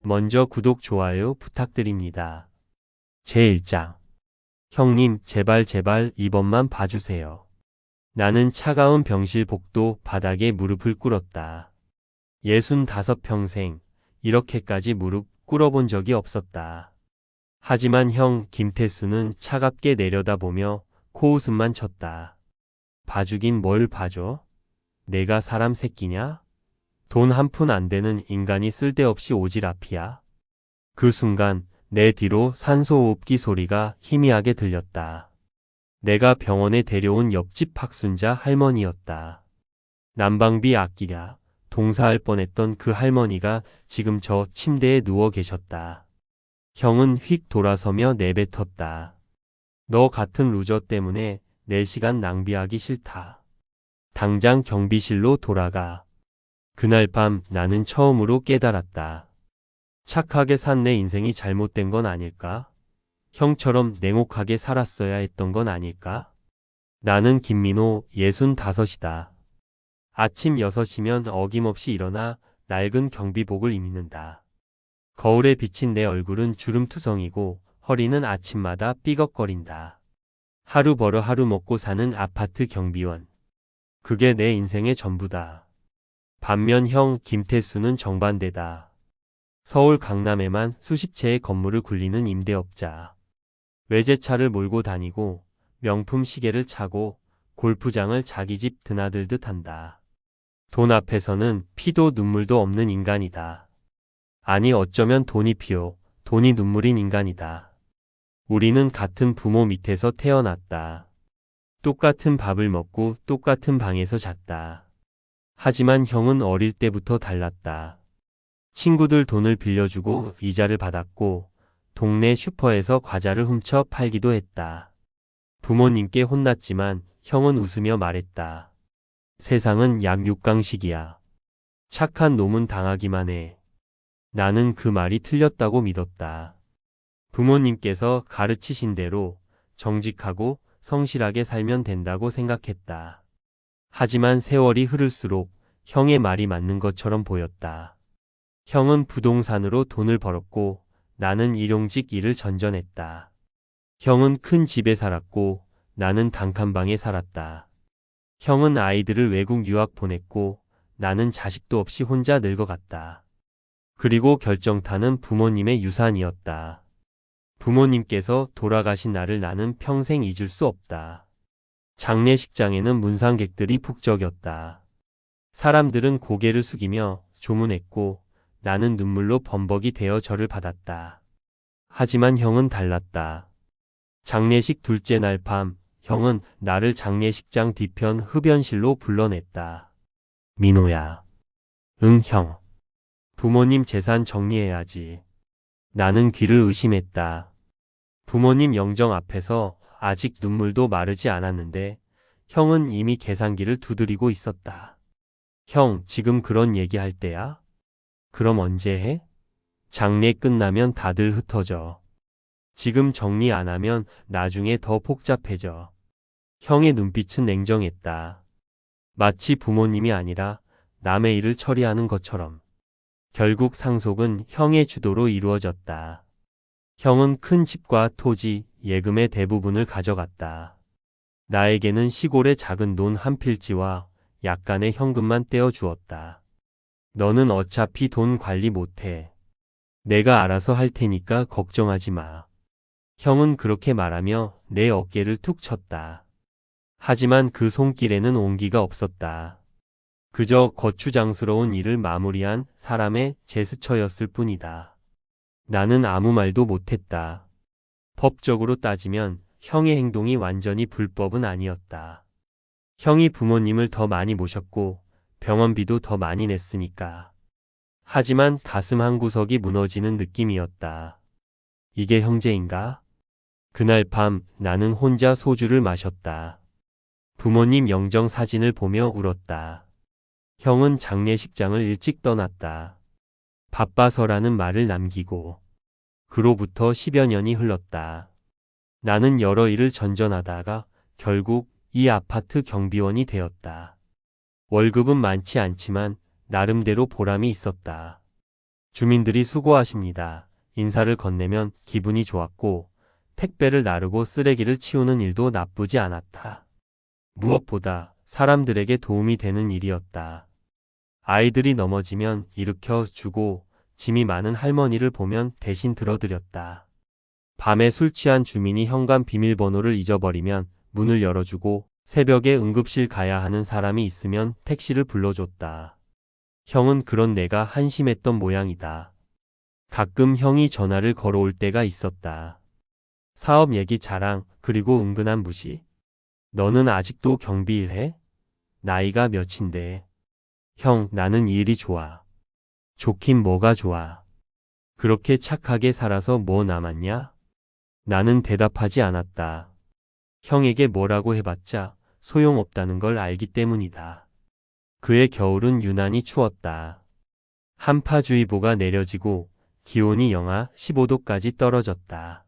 먼저 구독, 좋아요 부탁드립니다. 제1장. 형님, 제발 이번만 봐주세요. 나는 차가운 병실 복도 바닥에 무릎을 꿇었다. 65평생 이렇게까지 무릎 꿇어본 적이 없었다. 하지만 형 김태수는 차갑게 내려다보며 코웃음만 쳤다. 봐주긴 뭘 봐줘? 내가 사람 새끼냐? 돈 한 푼 안 되는 인간이 쓸데없이 오지랖이야. 그 순간 내 뒤로 산소호흡기 소리가 희미하게 들렸다. 내가 병원에 데려온 옆집 박순자 할머니였다. 난방비 아끼랴 동사할 뻔했던 그 할머니가 지금 저 침대에 누워 계셨다. 형은 휙 돌아서며 내뱉었다. 너 같은 루저 때문에 내 시간 낭비하기 싫다. 당장 경비실로 돌아가. 그날 밤 나는 처음으로 깨달았다. 착하게 산 내 인생이 잘못된 건 아닐까? 형처럼 냉혹하게 살았어야 했던 건 아닐까? 나는 김민호 65이다. 아침 6시면 어김없이 일어나 낡은 경비복을 입는다. 거울에 비친 내 얼굴은 주름투성이고 허리는 아침마다 삐걱거린다. 하루 벌어 하루 먹고 사는 아파트 경비원. 그게 내 인생의 전부다. 반면 형 김태수는 정반대다. 서울 강남에만 수십 채의 건물을 굴리는 임대업자. 외제차를 몰고 다니고 명품 시계를 차고 골프장을 자기 집 드나들듯 한다. 돈 앞에서는 피도 눈물도 없는 인간이다. 아니 어쩌면 돈이 피요, 돈이 눈물인 인간이다. 우리는 같은 부모 밑에서 태어났다. 똑같은 밥을 먹고 똑같은 방에서 잤다. 하지만 형은 어릴 때부터 달랐다. 친구들 돈을 빌려주고 이자를 받았고 동네 슈퍼에서 과자를 훔쳐 팔기도 했다. 부모님께 혼났지만 형은 웃으며 말했다. 세상은 약 6강식이야. 착한 놈은 당하기만 해. 나는 그 말이 틀렸다고 믿었다. 부모님께서 가르치신 대로 정직하고 성실하게 살면 된다고 생각했다. 하지만 세월이 흐를수록 형의 말이 맞는 것처럼 보였다. 형은 부동산으로 돈을 벌었고 나는 일용직 일을 전전했다. 형은 큰 집에 살았고 나는 단칸방에 살았다. 형은 아이들을 외국 유학 보냈고 나는 자식도 없이 혼자 늙어갔다. 그리고 결정타는 부모님의 유산이었다. 부모님께서 돌아가신 날을 나는 평생 잊을 수 없다. 장례식장에는 문상객들이 북적였다. 사람들은 고개를 숙이며 조문했고 나는 눈물로 범벅이 되어 절을 받았다. 하지만 형은 달랐다. 장례식 둘째 날 밤 형은 나를 장례식장 뒤편 흡연실로 불러냈다. 민호야. 응 형. 부모님 재산 정리해야지. 나는 귀를 의심했다. 부모님 영정 앞에서 아직 눈물도 마르지 않았는데 형은 이미 계산기를 두드리고 있었다. 형, 지금 그런 얘기할 때야? 그럼 언제 해? 장례 끝나면 다들 흩어져. 지금 정리 안 하면 나중에 더 복잡해져. 형의 눈빛은 냉정했다. 마치 부모님이 아니라 남의 일을 처리하는 것처럼. 결국 상속은 형의 주도로 이루어졌다. 형은 큰 집과 토지, 예금의 대부분을 가져갔다. 나에게는 시골의 작은 논 한 필지와 약간의 현금만 떼어주었다. 너는 어차피 돈 관리 못해. 내가 알아서 할 테니까 걱정하지 마. 형은 그렇게 말하며 내 어깨를 툭 쳤다. 하지만 그 손길에는 온기가 없었다. 그저 거추장스러운 일을 마무리한 사람의 제스처였을 뿐이다. 나는 아무 말도 못했다. 법적으로 따지면 형의 행동이 완전히 불법은 아니었다. 형이 부모님을 더 많이 모셨고 병원비도 더 많이 냈으니까. 하지만 가슴 한구석이 무너지는 느낌이었다. 이게 형제인가? 그날 밤 나는 혼자 소주를 마셨다. 부모님 영정 사진을 보며 울었다. 형은 장례식장을 일찍 떠났다. 바빠서라는 말을 남기고. 그로부터 10여 년이 흘렀다. 나는 여러 일을 전전하다가 결국 이 아파트 경비원이 되었다. 월급은 많지 않지만 나름대로 보람이 있었다. 주민들이 수고하십니다. 인사를 건네면 기분이 좋았고 택배를 나르고 쓰레기를 치우는 일도 나쁘지 않았다. 무엇보다 사람들에게 도움이 되는 일이었다. 아이들이 넘어지면 일으켜 주고 짐이 많은 할머니를 보면 대신 들어드렸다. 밤에 술 취한 주민이 현관 비밀번호를 잊어버리면 문을 열어주고 새벽에 응급실 가야 하는 사람이 있으면 택시를 불러줬다. 형은 그런 내가 한심했던 모양이다. 가끔 형이 전화를 걸어올 때가 있었다. 사업 얘기 자랑, 그리고 은근한 무시. 너는 아직도 경비 일해? 나이가 몇인데. 형, 나는 이 일이 좋아. 좋긴 뭐가 좋아. 그렇게 착하게 살아서 뭐 남았냐? 나는 대답하지 않았다. 형에게 뭐라고 해봤자 소용없다는 걸 알기 때문이다. 그해 겨울은 유난히 추웠다. 한파주의보가 내려지고 기온이 영하 15도까지 떨어졌다.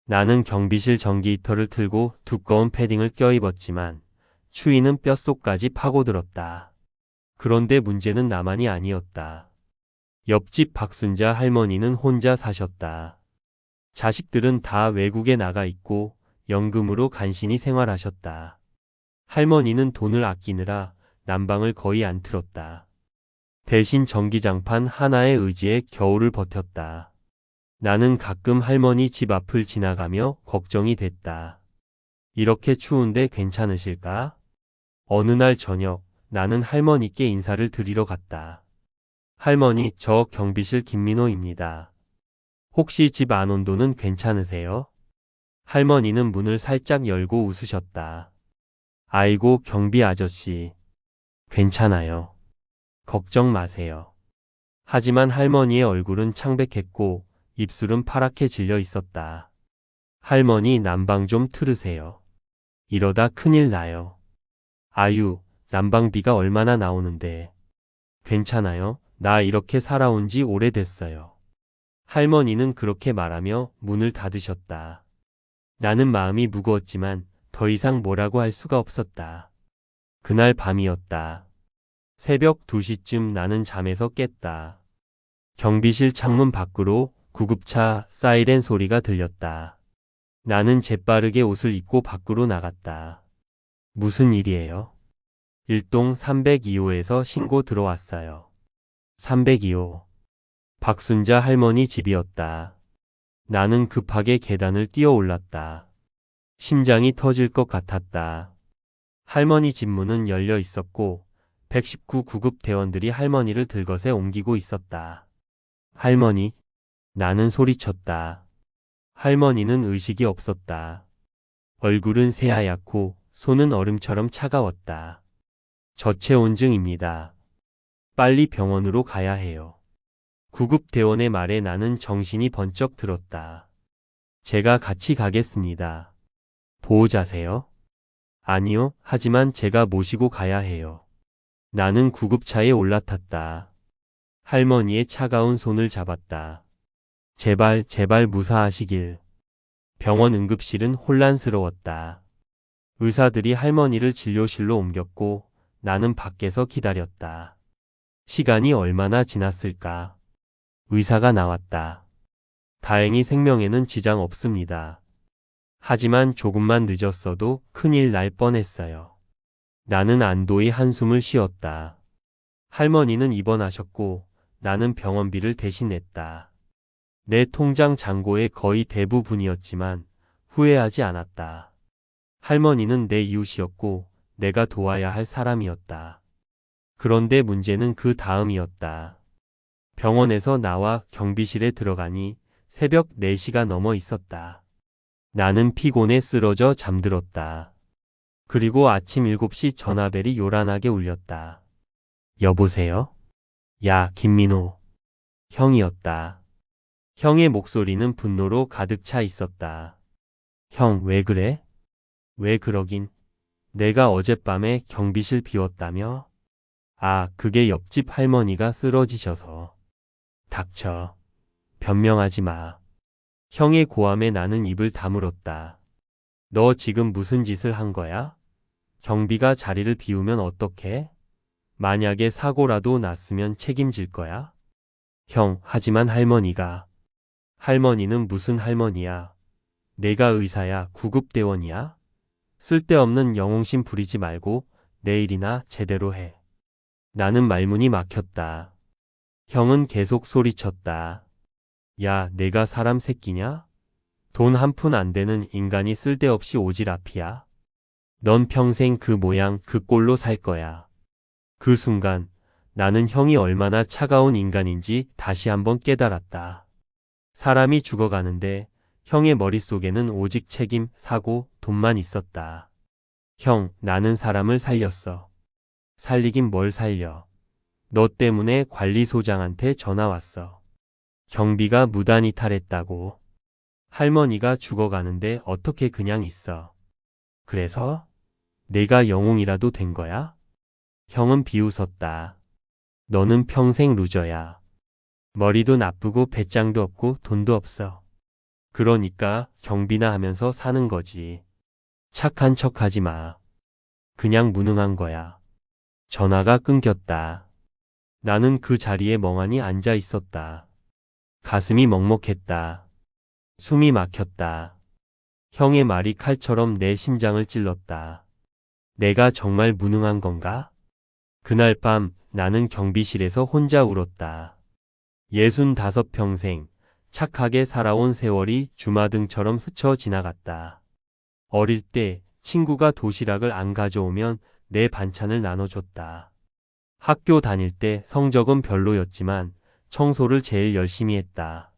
나는 경비실 전기 히터를 틀고 두꺼운 패딩을 껴입었지만 추위는 뼛속까지 파고들었다. 그런데 문제는 나만이 아니었다. 옆집 박순자 할머니는 혼자 사셨다. 자식들은 다 외국에 나가 있고 연금으로 간신히 생활하셨다. 할머니는 돈을 아끼느라 난방을 거의 안 틀었다. 대신 전기장판 하나에 의지해 겨울을 버텼다. 나는 가끔 할머니 집 앞을 지나가며 걱정이 됐다. 이렇게 추운데 괜찮으실까? 어느 날 저녁 나는 할머니께 인사를 드리러 갔다. 할머니, 저 경비실 김민호입니다. 혹시 집 안 온도는 괜찮으세요? 할머니는 문을 살짝 열고 웃으셨다. 아이고, 경비 아저씨. 괜찮아요. 걱정 마세요. 하지만 할머니의 얼굴은 창백했고 입술은 파랗게 질려 있었다. 할머니, 난방 좀 틀으세요. 이러다 큰일 나요. 아유, 난방비가 얼마나 나오는데. 괜찮아요. 나 이렇게 살아온 지 오래됐어요. 할머니는 그렇게 말하며 문을 닫으셨다. 나는 마음이 무거웠지만 더 이상 뭐라고 할 수가 없었다. 그날 밤이었다. 새벽 2시쯤 나는 잠에서 깼다. 경비실 창문 밖으로 구급차 사이렌 소리가 들렸다. 나는 재빠르게 옷을 입고 밖으로 나갔다. 무슨 일이에요? 일동 302호에서 신고 들어왔어요. 302호. 박순자 할머니 집이었다. 나는 급하게 계단을 뛰어 올랐다. 심장이 터질 것 같았다. 할머니 집 문은 열려 있었고 119 구급 대원들이 할머니를 들것에 옮기고 있었다. 할머니, 나는 소리쳤다. 할머니는 의식이 없었다. 얼굴은 새하얗고 손은 얼음처럼 차가웠다. 저체온증입니다. 빨리 병원으로 가야 해요. 구급대원의 말에 나는 정신이 번쩍 들었다. 제가 같이 가겠습니다. 보호자세요? 아니요, 하지만 제가 모시고 가야 해요. 나는 구급차에 올라탔다. 할머니의 차가운 손을 잡았다. 제발, 제발 무사하시길. 병원 응급실은 혼란스러웠다. 의사들이 할머니를 진료실로 옮겼고 나는 밖에서 기다렸다. 시간이 얼마나 지났을까? 의사가 나왔다. 다행히 생명에는 지장 없습니다. 하지만 조금만 늦었어도 큰일 날 뻔했어요. 나는 안도의 한숨을 쉬었다. 할머니는 입원하셨고 나는 병원비를 대신 냈다. 내 통장 잔고의 거의 대부분이었지만 후회하지 않았다. 할머니는 내 이웃이었고 내가 도와야 할 사람이었다. 그런데 문제는 그 다음이었다. 병원에서 나와 경비실에 들어가니 새벽 4시가 넘어 있었다. 나는 피곤해 쓰러져 잠들었다. 그리고 아침 7시 전화벨이 요란하게 울렸다. 여보세요? 야, 김민호. 형이었다. 형의 목소리는 분노로 가득 차 있었다. 형, 왜 그래? 왜 그러긴. 내가 어젯밤에 경비실 비웠다며? 아, 그게 옆집 할머니가 쓰러지셔서. 닥쳐. 변명하지 마. 형의 고함에 나는 입을 다물었다. 너 지금 무슨 짓을 한 거야? 경비가 자리를 비우면 어떡해? 만약에 사고라도 났으면 책임질 거야? 형, 하지만 할머니가. 할머니는 무슨 할머니야? 내가 의사야, 구급대원이야? 쓸데없는 영웅심 부리지 말고 내일이나 제대로 해. 나는 말문이 막혔다. 형은 계속 소리쳤다. 야, 내가 사람 새끼냐? 돈 한 푼 안 되는 인간이 쓸데없이 오질 앞이야. 넌 평생 그 모양 그 꼴로 살 거야. 그 순간 나는 형이 얼마나 차가운 인간인지 다시 한번 깨달았다. 사람이 죽어가는데 형의 머릿속에는 오직 책임, 사고, 돈만 있었다. 형, 나는 사람을 살렸어. 살리긴 뭘 살려. 너 때문에 관리소장한테 전화 왔어. 경비가 무단 이탈했다고. 할머니가 죽어가는데 어떻게 그냥 있어. 그래서 내가 영웅이라도 된 거야? 형은 비웃었다. 너는 평생 루저야. 머리도 나쁘고 배짱도 없고 돈도 없어. 그러니까 경비나 하면서 사는 거지. 착한 척하지 마. 그냥 무능한 거야. 전화가 끊겼다. 나는 그 자리에 멍하니 앉아 있었다. 가슴이 먹먹했다. 숨이 막혔다. 형의 말이 칼처럼 내 심장을 찔렀다. 내가 정말 무능한 건가? 그날 밤 나는 경비실에서 혼자 울었다. 65평생 착하게 살아온 세월이 주마등처럼 스쳐 지나갔다. 어릴 때 친구가 도시락을 안 가져오면 내 반찬을 나눠줬다. 학교 다닐 때 성적은 별로였지만 청소를 제일 열심히 했다.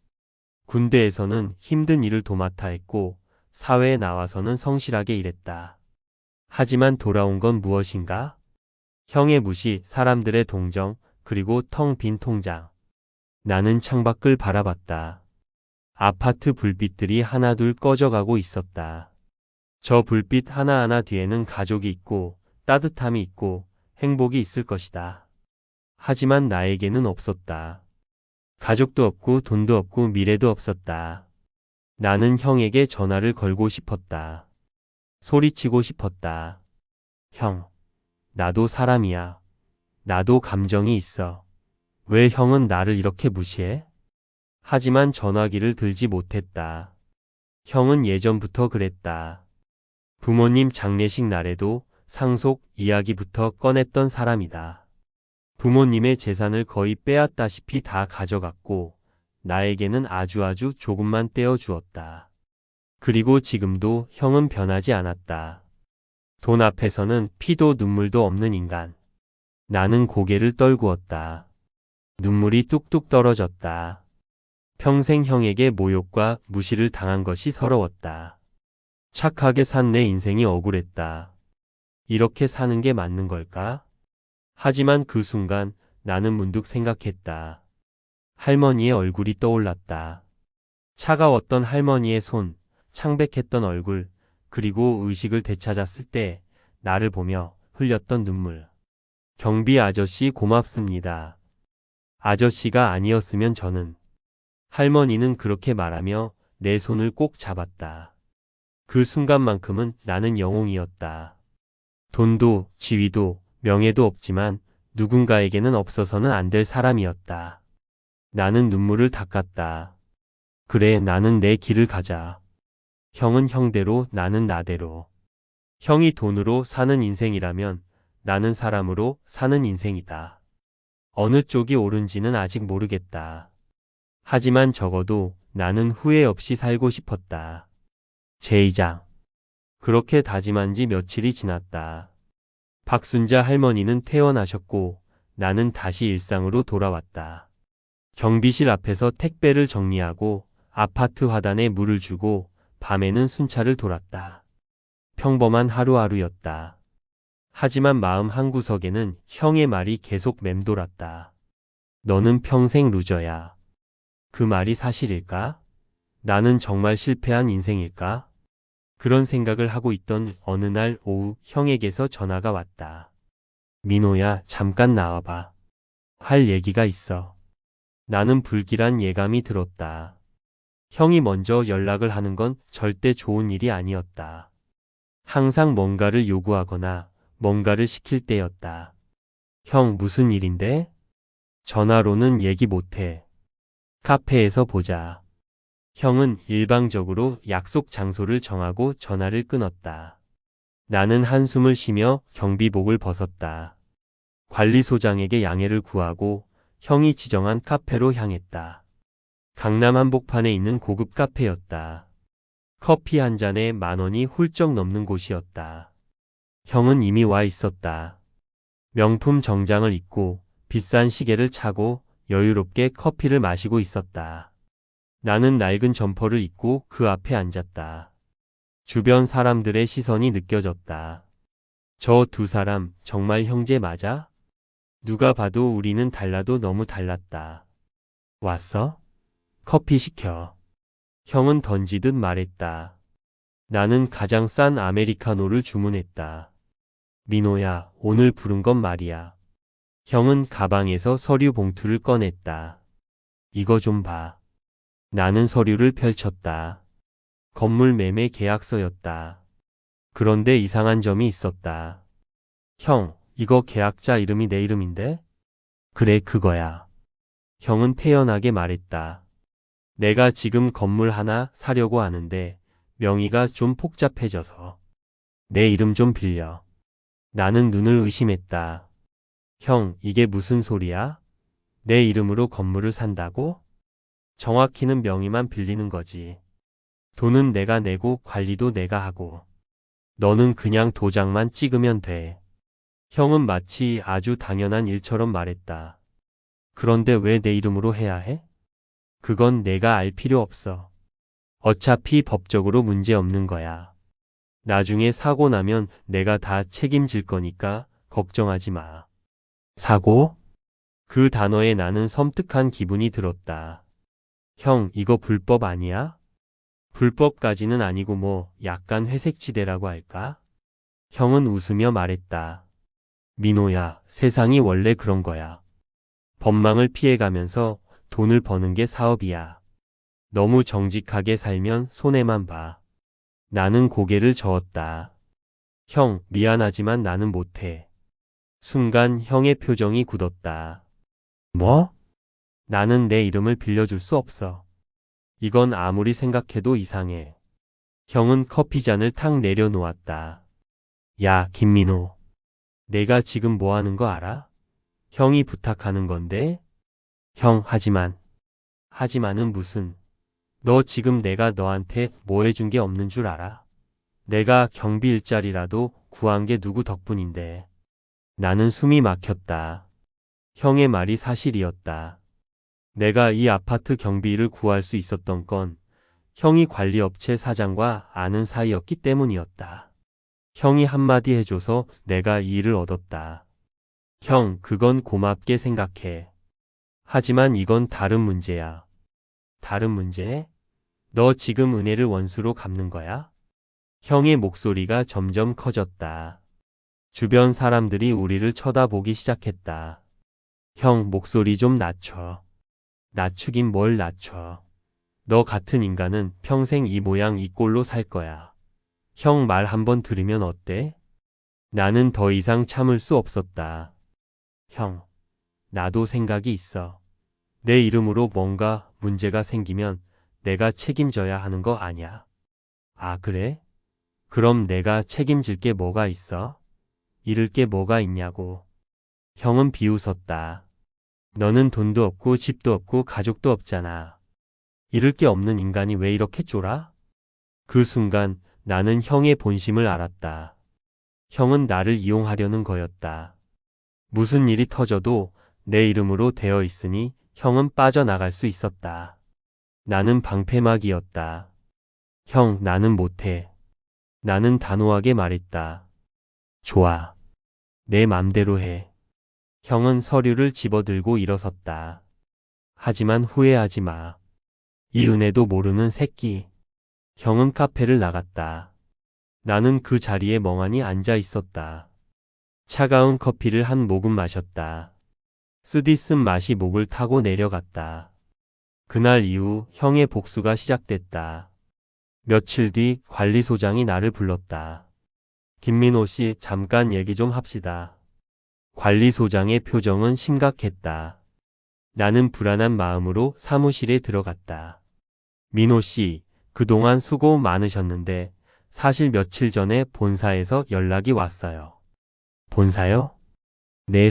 군대에서는 힘든 일을 도맡아 했고 사회에 나와서는 성실하게 일했다. 하지만 돌아온 건 무엇인가? 형의 무시, 사람들의 동정, 그리고 텅 빈 통장. 나는 창밖을 바라봤다. 아파트 불빛들이 하나둘 꺼져가고 있었다. 저 불빛 하나하나 뒤에는 가족이 있고 따뜻함이 있고 행복이 있을 것이다. 하지만 나에게는 없었다. 가족도 없고 돈도 없고 미래도 없었다. 나는 형에게 전화를 걸고 싶었다. 소리치고 싶었다. 형, 나도 사람이야. 나도 감정이 있어. 왜 형은 나를 이렇게 무시해? 하지만 전화기를 들지 못했다. 형은 예전부터 그랬다. 부모님 장례식 날에도 상속 이야기부터 꺼냈던 사람이다. 부모님의 재산을 거의 빼앗다시피 다 가져갔고 나에게는 아주 조금만 떼어주었다. 그리고 지금도 형은 변하지 않았다. 돈 앞에서는 피도 눈물도 없는 인간. 나는 고개를 떨구었다. 눈물이 뚝뚝 떨어졌다. 평생 형에게 모욕과 무시를 당한 것이 서러웠다. 착하게 산 내 인생이 억울했다. 이렇게 사는 게 맞는 걸까? 하지만 그 순간 나는 문득 생각했다. 할머니의 얼굴이 떠올랐다. 차가웠던 할머니의 손, 창백했던 얼굴, 그리고 의식을 되찾았을 때 나를 보며 흘렸던 눈물. 경비 아저씨 고맙습니다. 아저씨가 아니었으면 저는. 할머니는 그렇게 말하며 내 손을 꼭 잡았다. 그 순간만큼은 나는 영웅이었다. 돈도 지위도 명예도 없지만 누군가에게는 없어서는 안 될 사람이었다. 나는 눈물을 닦았다. 그래, 나는 내 길을 가자. 형은 형대로, 나는 나대로. 형이 돈으로 사는 인생이라면 나는 사람으로 사는 인생이다. 어느 쪽이 옳은지는 아직 모르겠다. 하지만 적어도 나는 후회 없이 살고 싶었다. 제2장. 그렇게 다짐한 지 며칠이 지났다. 박순자 할머니는 퇴원하셨고 나는 다시 일상으로 돌아왔다. 경비실 앞에서 택배를 정리하고 아파트 화단에 물을 주고 밤에는 순찰을 돌았다. 평범한 하루하루였다. 하지만 마음 한구석에는 형의 말이 계속 맴돌았다. 너는 평생 루저야. 그 말이 사실일까? 나는 정말 실패한 인생일까? 그런 생각을 하고 있던 어느 날 오후 형에게서 전화가 왔다. 민호야, 잠깐 나와봐. 할 얘기가 있어. 나는 불길한 예감이 들었다. 형이 먼저 연락을 하는 건 절대 좋은 일이 아니었다. 항상 뭔가를 요구하거나 뭔가를 시킬 때였다. 형, 무슨 일인데? 전화로는 얘기 못해. 카페에서 보자. 형은 일방적으로 약속 장소를 정하고 전화를 끊었다. 나는 한숨을 쉬며 경비복을 벗었다. 관리소장에게 양해를 구하고 형이 지정한 카페로 향했다. 강남 한복판에 있는 고급 카페였다. 커피 한 잔에 10,000원이 훌쩍 넘는 곳이었다. 형은 이미 와 있었다. 명품 정장을 입고 비싼 시계를 차고 여유롭게 커피를 마시고 있었다. 나는 낡은 점퍼를 입고 그 앞에 앉았다. 주변 사람들의 시선이 느껴졌다. 저 두 사람 정말 형제 맞아? 누가 봐도 우리는 달라도 너무 달랐다. 왔어? 커피 시켜. 형은 던지듯 말했다. 나는 가장 싼 아메리카노를 주문했다. 민호야, 오늘 부른 건 말이야. 형은 가방에서 서류 봉투를 꺼냈다. 이거 좀 봐. 나는 서류를 펼쳤다. 건물 매매 계약서였다. 그런데 이상한 점이 있었다. 형, 이거 계약자 이름이 내 이름인데? 그래, 그거야. 형은 태연하게 말했다. 내가 지금 건물 하나 사려고 하는데 명의가 좀 복잡해져서 내 이름 좀 빌려. 나는 눈을 의심했다. 형, 이게 무슨 소리야? 내 이름으로 건물을 산다고? 정확히는 명의만 빌리는 거지. 돈은 내가 내고 관리도 내가 하고. 너는 그냥 도장만 찍으면 돼. 형은 마치 아주 당연한 일처럼 말했다. 그런데 왜 내 이름으로 해야 해? 그건 내가 알 필요 없어. 어차피 법적으로 문제 없는 거야. 나중에 사고 나면 내가 다 책임질 거니까 걱정하지 마. 사고? 그 단어에 나는 섬뜩한 기분이 들었다. 형, 이거 불법 아니야? 불법까지는 아니고 뭐 약간 회색지대라고 할까? 형은 웃으며 말했다. 민호야, 세상이 원래 그런 거야. 법망을 피해가면서 돈을 버는 게 사업이야. 너무 정직하게 살면 손해만 봐. 나는 고개를 저었다. 형, 미안하지만 나는 못해. 순간 형의 표정이 굳었다. 뭐? 나는 내 이름을 빌려줄 수 없어. 이건 아무리 생각해도 이상해. 형은 커피잔을 탁 내려놓았다. 야, 김민호. 내가 지금 뭐 하는 거 알아? 형이 부탁하는 건데? 형, 하지만은 무슨. 너 지금 내가 너한테 뭐 해준 게 없는 줄 알아? 내가 경비 일자리라도 구한 게 누구 덕분인데. 나는 숨이 막혔다. 형의 말이 사실이었다. 내가 이 아파트 경비를 구할 수 있었던 건 형이 관리업체 사장과 아는 사이였기 때문이었다. 형이 한마디 해줘서 내가 이 일을 얻었다. 형, 그건 고맙게 생각해. 하지만 이건 다른 문제야. 다른 문제? 너 지금 은혜를 원수로 갚는 거야? 형의 목소리가 점점 커졌다. 주변 사람들이 우리를 쳐다보기 시작했다. 형, 목소리 좀 낮춰. 낮추긴 뭘 낮춰. 너 같은 인간은 평생 이 모양 이 꼴로 살 거야. 형 말 한번 들으면 어때? 나는 더 이상 참을 수 없었다. 형, 나도 생각이 있어. 내 이름으로 뭔가 문제가 생기면 내가 책임져야 하는 거 아냐? 아, 그래? 그럼 내가 책임질 게 뭐가 있어? 잃을 게 뭐가 있냐고. 형은 비웃었다. 너는 돈도 없고 집도 없고 가족도 없잖아. 잃을 게 없는 인간이 왜 이렇게 쫄아? 그 순간 나는 형의 본심을 알았다. 형은 나를 이용하려는 거였다. 무슨 일이 터져도 내 이름으로 되어 있으니 형은 빠져나갈 수 있었다. 나는 방패막이었다. 형, 나는 못해. 나는 단호하게 말했다. 좋아. 내 맘대로 해. 형은 서류를 집어들고 일어섰다. 하지만 후회하지 마. 이 은혜도 모르는 새끼. 형은 카페를 나갔다. 나는 그 자리에 멍하니 앉아 있었다. 차가운 커피를 한 모금 마셨다. 쓰디쓴 맛이 목을 타고 내려갔다. 그날 이후 형의 복수가 시작됐다. 며칠 뒤 관리소장이 나를 불렀다. 김민호 씨, 잠깐 얘기 좀 합시다. 관리소장의 표정은 심각했다. 나는 불안한 마음으로 사무실에 들어갔다. 민호 씨, 그동안 수고 많으셨는데 사실 며칠 전에 본사에서 연락이 왔어요. 본사요? 네,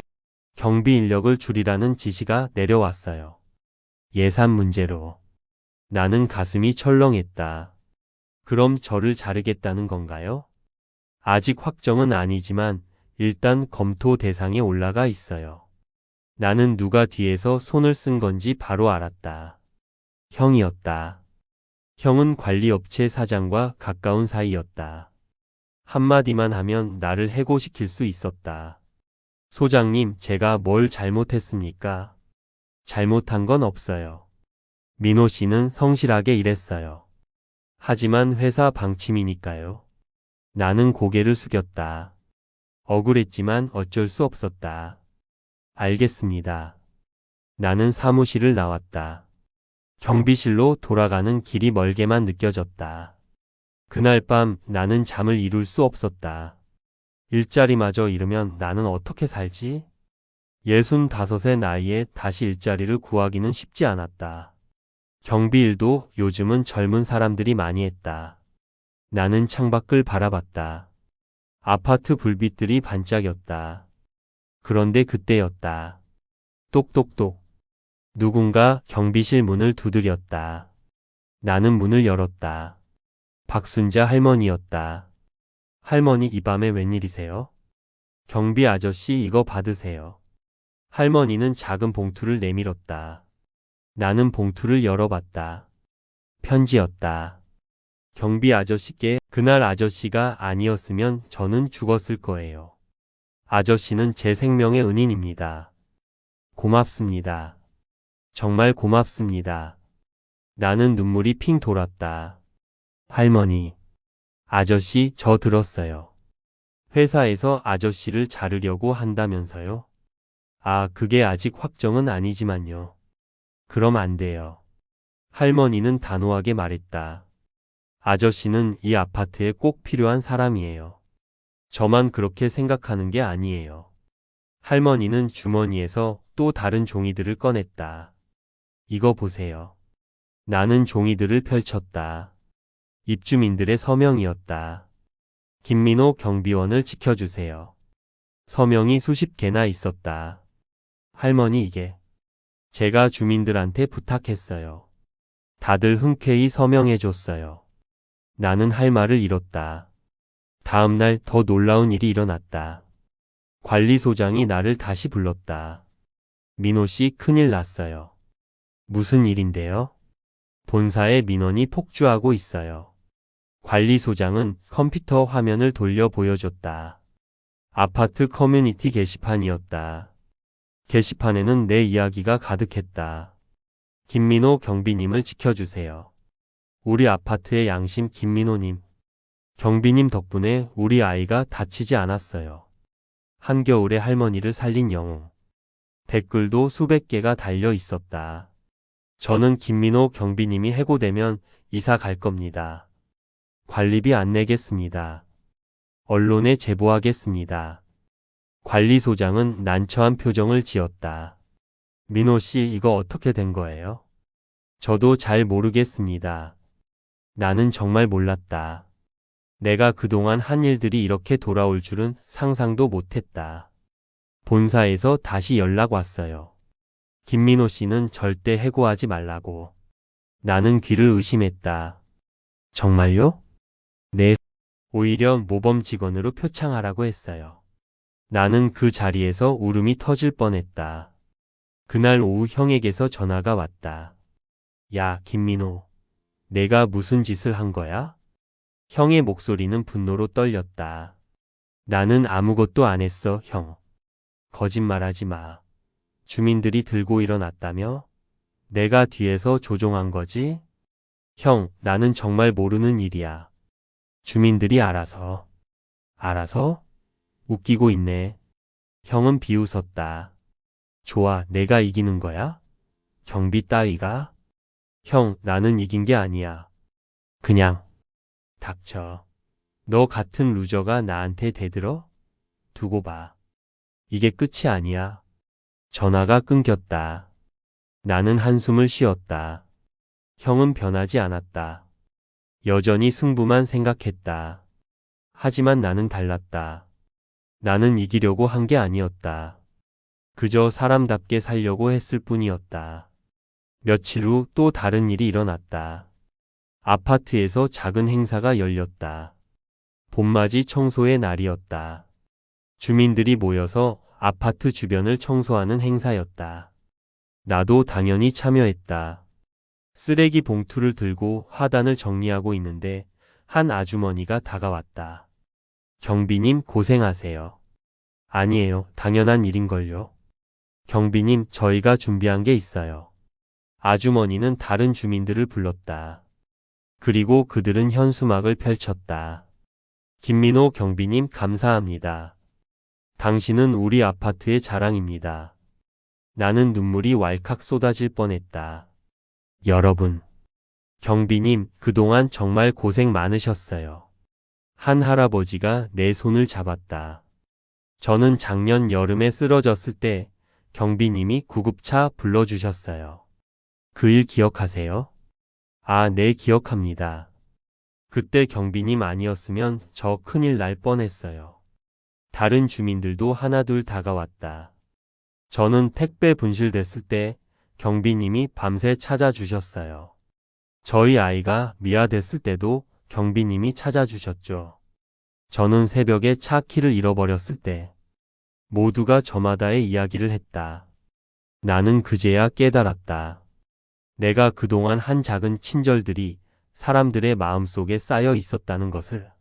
경비 인력을 줄이라는 지시가 내려왔어요. 예산 문제로. 나는 가슴이 철렁했다. 그럼 저를 자르겠다는 건가요? 아직 확정은 아니지만 일단 검토 대상에 올라가 있어요. 나는 누가 뒤에서 손을 쓴 건지 바로 알았다. 형이었다. 형은 관리업체 사장과 가까운 사이였다. 한마디만 하면 나를 해고시킬 수 있었다. 소장님, 제가 뭘 잘못했습니까? 잘못한 건 없어요. 민호 씨는 성실하게 일했어요. 하지만 회사 방침이니까요. 나는 고개를 숙였다. 억울했지만 어쩔 수 없었다. 알겠습니다. 나는 사무실을 나왔다. 경비실로 돌아가는 길이 멀게만 느껴졌다. 그날 밤 나는 잠을 이룰 수 없었다. 일자리마저 잃으면 나는 어떻게 살지? 65의 나이에 다시 일자리를 구하기는 쉽지 않았다. 경비일도 요즘은 젊은 사람들이 많이 했다. 나는 창밖을 바라봤다. 아파트 불빛들이 반짝였다. 그런데 그때였다. 똑똑똑. 누군가 경비실 문을 두드렸다. 나는 문을 열었다. 박순자 할머니였다. 할머니, 이 밤에 웬일이세요? 경비 아저씨, 이거 받으세요. 할머니는 작은 봉투를 내밀었다. 나는 봉투를 열어봤다. 편지였다. 경비 아저씨께. 그날 아저씨가 아니었으면 저는 죽었을 거예요. 아저씨는 제 생명의 은인입니다. 고맙습니다. 정말 고맙습니다. 나는 눈물이 핑 돌았다. 할머니. 아저씨, 저 들었어요. 회사에서 아저씨를 자르려고 한다면서요? 아, 그게 아직 확정은 아니지만요. 그럼 안 돼요. 할머니는 단호하게 말했다. 아저씨는 이 아파트에 꼭 필요한 사람이에요. 저만 그렇게 생각하는 게 아니에요. 할머니는 주머니에서 또 다른 종이들을 꺼냈다. 이거 보세요. 나는 종이들을 펼쳤다. 입주민들의 서명이었다. 김민호 경비원을 지켜주세요. 서명이 수십 개나 있었다. 할머니, 이게 제가 주민들한테 부탁했어요. 다들 흔쾌히 서명해줬어요. 나는 할 말을 잃었다. 다음 날 더 놀라운 일이 일어났다. 관리소장이 나를 다시 불렀다. 민호 씨, 큰일 났어요. 무슨 일인데요? 본사에 민원이 폭주하고 있어요. 관리소장은 컴퓨터 화면을 돌려 보여줬다. 아파트 커뮤니티 게시판이었다. 게시판에는 내 이야기가 가득했다. 김민호 경비님을 지켜주세요. 우리 아파트의 양심 김민호님. 경비님 덕분에 우리 아이가 다치지 않았어요. 한겨울에 할머니를 살린 영웅. 댓글도 수백 개가 달려 있었다. 저는 김민호 경비님이 해고되면 이사 갈 겁니다. 관리비 안 내겠습니다. 언론에 제보하겠습니다. 관리소장은 난처한 표정을 지었다. 민호 씨, 이거 어떻게 된 거예요? 저도 잘 모르겠습니다. 나는 정말 몰랐다. 내가 그동안 한 일들이 이렇게 돌아올 줄은 상상도 못했다. 본사에서 다시 연락 왔어요. 김민호 씨는 절대 해고하지 말라고. 나는 귀를 의심했다. 정말요? 네. 오히려 모범 직원으로 표창하라고 했어요. 나는 그 자리에서 울음이 터질 뻔했다. 그날 오후 형에게서 전화가 왔다. 야, 김민호. 내가 무슨 짓을 한 거야? 형의 목소리는 분노로 떨렸다. 나는 아무것도 안 했어, 형. 거짓말하지 마. 주민들이 들고 일어났다며? 내가 뒤에서 조종한 거지? 형, 나는 정말 모르는 일이야. 주민들이 알아서. 알아서? 웃기고 있네. 형은 비웃었다. 좋아, 내가 이기는 거야? 경비 따위가? 형, 나는 이긴 게 아니야. 그냥. 닥쳐. 너 같은 루저가 나한테 대들어? 두고 봐. 이게 끝이 아니야. 전화가 끊겼다. 나는 한숨을 쉬었다. 형은 변하지 않았다. 여전히 승부만 생각했다. 하지만 나는 달랐다. 나는 이기려고 한 게 아니었다. 그저 사람답게 살려고 했을 뿐이었다. 며칠 후 또 다른 일이 일어났다. 아파트에서 작은 행사가 열렸다. 봄맞이 청소의 날이었다. 주민들이 모여서 아파트 주변을 청소하는 행사였다. 나도 당연히 참여했다. 쓰레기 봉투를 들고 화단을 정리하고 있는데 한 아주머니가 다가왔다. 경비님 고생하세요. 아니에요. 당연한 일인걸요. 경비님 저희가 준비한 게 있어요. 아주머니는 다른 주민들을 불렀다. 그리고 그들은 현수막을 펼쳤다. 김민호 경비님 감사합니다. 당신은 우리 아파트의 자랑입니다. 나는 눈물이 왈칵 쏟아질 뻔했다. 여러분, 경비님 그동안 정말 고생 많으셨어요. 한 할아버지가 내 손을 잡았다. 저는 작년 여름에 쓰러졌을 때 경비님이 구급차 불러주셨어요. 그 일 기억하세요? 아, 네, 기억합니다. 그때 경비님 아니었으면 저 큰일 날 뻔했어요. 다른 주민들도 하나둘 다가왔다. 저는 택배 분실됐을 때 경비님이 밤새 찾아주셨어요. 저희 아이가 미아됐을 때도 경비님이 찾아주셨죠. 저는 새벽에 차 키를 잃어버렸을 때 모두가 저마다의 이야기를 했다. 나는 그제야 깨달았다. 내가 그동안 한 작은 친절들이 사람들의 마음속에 쌓여 있었다는 것을,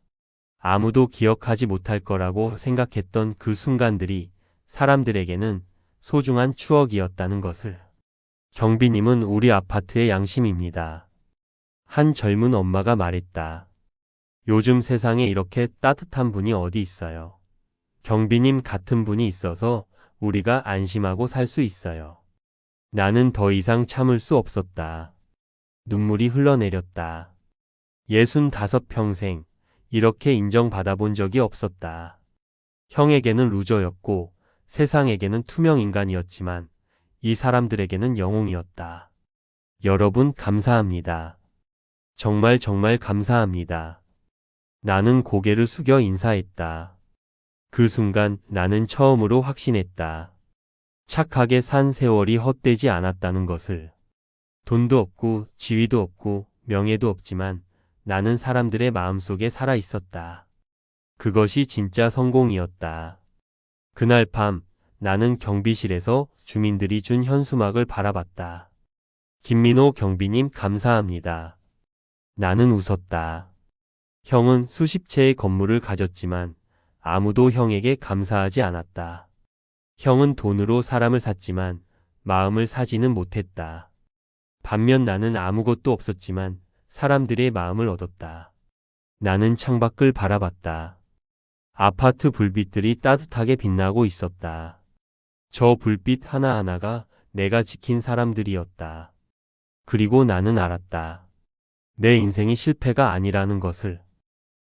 아무도 기억하지 못할 거라고 생각했던 그 순간들이 사람들에게는 소중한 추억이었다는 것을. 경비님은 우리 아파트의 양심입니다. 한 젊은 엄마가 말했다. 요즘 세상에 이렇게 따뜻한 분이 어디 있어요. 경비님 같은 분이 있어서 우리가 안심하고 살 수 있어요. 나는 더 이상 참을 수 없었다. 눈물이 흘러내렸다. 65평생 이렇게 인정받아 본 적이 없었다. 형에게는 루저였고 세상에게는 투명 인간이었지만 이 사람들에게는 영웅이었다. 여러분 감사합니다. 정말 정말 감사합니다. 나는 고개를 숙여 인사했다. 그 순간 나는 처음으로 확신했다. 착하게 산 세월이 헛되지 않았다는 것을. 돈도 없고 지위도 없고 명예도 없지만 나는 사람들의 마음속에 살아 있었다. 그것이 진짜 성공이었다. 그날 밤 나는 경비실에서 주민들이 준 현수막을 바라봤다. 김민호 경비님 감사합니다. 나는 웃었다. 형은 수십 채의 건물을 가졌지만 아무도 형에게 감사하지 않았다. 형은 돈으로 사람을 샀지만 마음을 사지는 못했다. 반면 나는 아무것도 없었지만 사람들의 마음을 얻었다. 나는 창밖을 바라봤다. 아파트 불빛들이 따뜻하게 빛나고 있었다. 저 불빛 하나하나가 내가 지킨 사람들이었다. 그리고 나는 알았다. 내 인생이 실패가 아니라는 것을.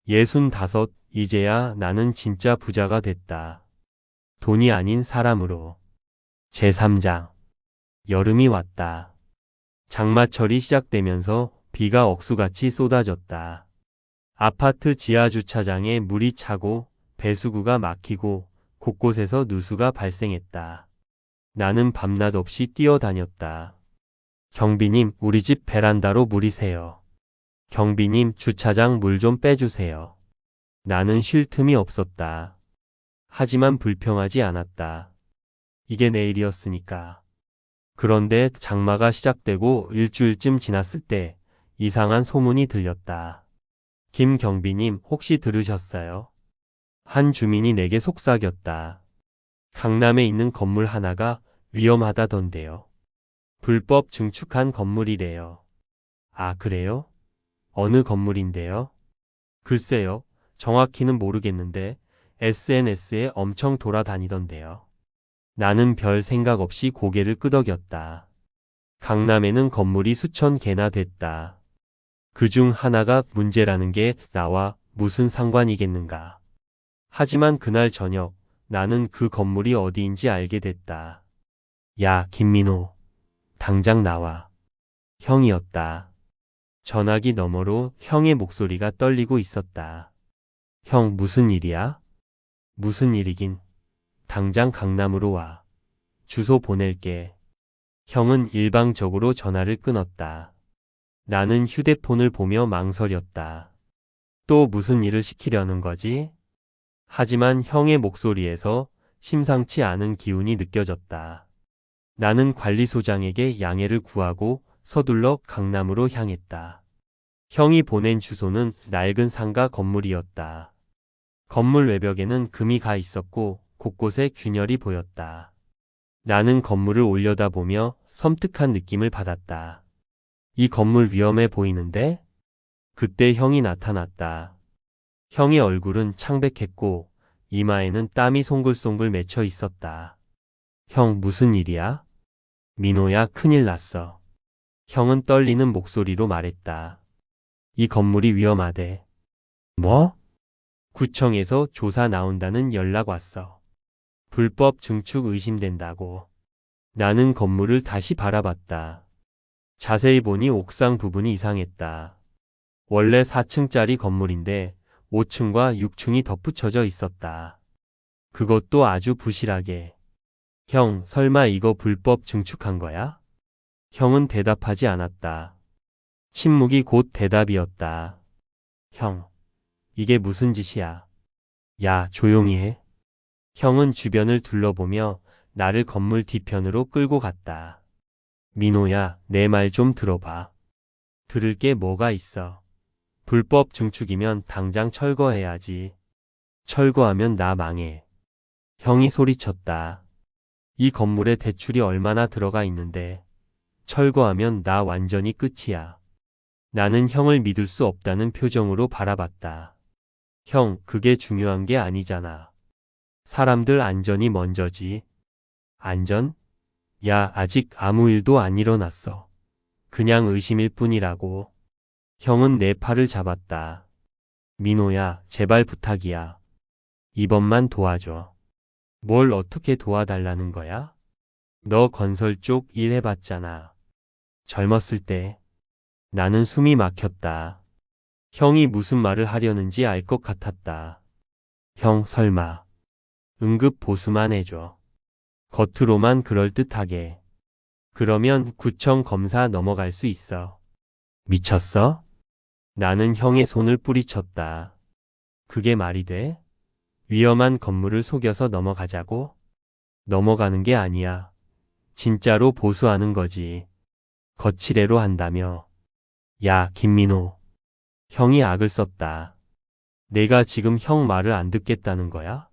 65, 이제야 나는 진짜 부자가 됐다. 돈이 아닌 사람으로. 제3장. 여름이 왔다. 장마철이 시작되면서 비가 억수같이 쏟아졌다. 아파트 지하 주차장에 물이 차고 배수구가 막히고 곳곳에서 누수가 발생했다. 나는 밤낮 없이 뛰어다녔다. 경비님, 우리 집 베란다로 물이 새요. 경비님, 주차장 물 좀 빼주세요. 나는 쉴 틈이 없었다. 하지만 불평하지 않았다. 이게 내일이었으니까. 그런데 장마가 시작되고 일주일쯤 지났을 때 이상한 소문이 들렸다. 김 경비님, 혹시 들으셨어요? 한 주민이 내게 속삭였다. 강남에 있는 건물 하나가 위험하다던데요. 불법 증축한 건물이래요. 아, 그래요? 어느 건물인데요? 글쎄요, 정확히는 모르겠는데 SNS에 엄청 돌아다니던데요. 나는 별 생각 없이 고개를 끄덕였다. 강남에는 건물이 수천 개나 됐다. 그중 하나가 문제라는 게 나와 무슨 상관이겠는가. 하지만 그날 저녁 나는 그 건물이 어디인지 알게 됐다. 야, 김민호. 당장 나와. 형이었다. 전화기 너머로 형의 목소리가 떨리고 있었다. 형, 무슨 일이야? 무슨 일이긴. 당장 강남으로 와. 주소 보낼게. 형은 일방적으로 전화를 끊었다. 나는 휴대폰을 보며 망설였다. 또 무슨 일을 시키려는 거지? 하지만 형의 목소리에서 심상치 않은 기운이 느껴졌다. 나는 관리소장에게 양해를 구하고 서둘러 강남으로 향했다. 형이 보낸 주소는 낡은 상가 건물이었다. 건물 외벽에는 금이 가 있었고 곳곳에 균열이 보였다. 나는 건물을 올려다보며 섬뜩한 느낌을 받았다. 이 건물 위험해 보이는데? 그때 형이 나타났다. 형의 얼굴은 창백했고 이마에는 땀이 송글송글 맺혀 있었다. 형, 무슨 일이야? 민호야, 큰일 났어. 형은 떨리는 목소리로 말했다. 이 건물이 위험하대. 뭐? 구청에서 조사 나온다는 연락 왔어. 불법 증축 의심된다고. 나는 건물을 다시 바라봤다. 자세히 보니 옥상 부분이 이상했다. 원래 4층짜리 건물인데 5층과 6층이 덧붙여져 있었다. 그것도 아주 부실하게. 형, 설마 이거 불법 증축한 거야? 형은 대답하지 않았다. 침묵이 곧 대답이었다. 형, 이게 무슨 짓이야? 야, 조용히 해. 형은 주변을 둘러보며 나를 건물 뒤편으로 끌고 갔다. 민호야, 내 말 좀 들어봐. 들을 게 뭐가 있어. 불법 증축이면 당장 철거해야지. 철거하면 나 망해. 형이 소리쳤다. 이 건물에 대출이 얼마나 들어가 있는데 철거하면 나 완전히 끝이야. 나는 형을 믿을 수 없다는 표정으로 바라봤다. 형, 그게 중요한 게 아니잖아. 사람들 안전이 먼저지. 안전? 야, 아직 아무 일도 안 일어났어. 그냥 의심일 뿐이라고. 형은 내 팔을 잡았다. 민호야, 제발 부탁이야. 이번만 도와줘. 뭘 어떻게 도와달라는 거야? 너 건설 쪽 일 해봤잖아. 젊었을 때. 나는 숨이 막혔다. 형이 무슨 말을 하려는지 알 것 같았다. 형, 설마. 응급 보수만 해줘. 겉으로만 그럴듯하게. 그러면 구청 검사 넘어갈 수 있어. 미쳤어? 나는 형의 손을 뿌리쳤다. 그게 말이 돼? 위험한 건물을 속여서 넘어가자고? 넘어가는 게 아니야. 진짜로 보수하는 거지. 거칠애로 한다며. 야, 김민호. 형이 악을 썼다. 내가 지금 형 말을 안 듣겠다는 거야?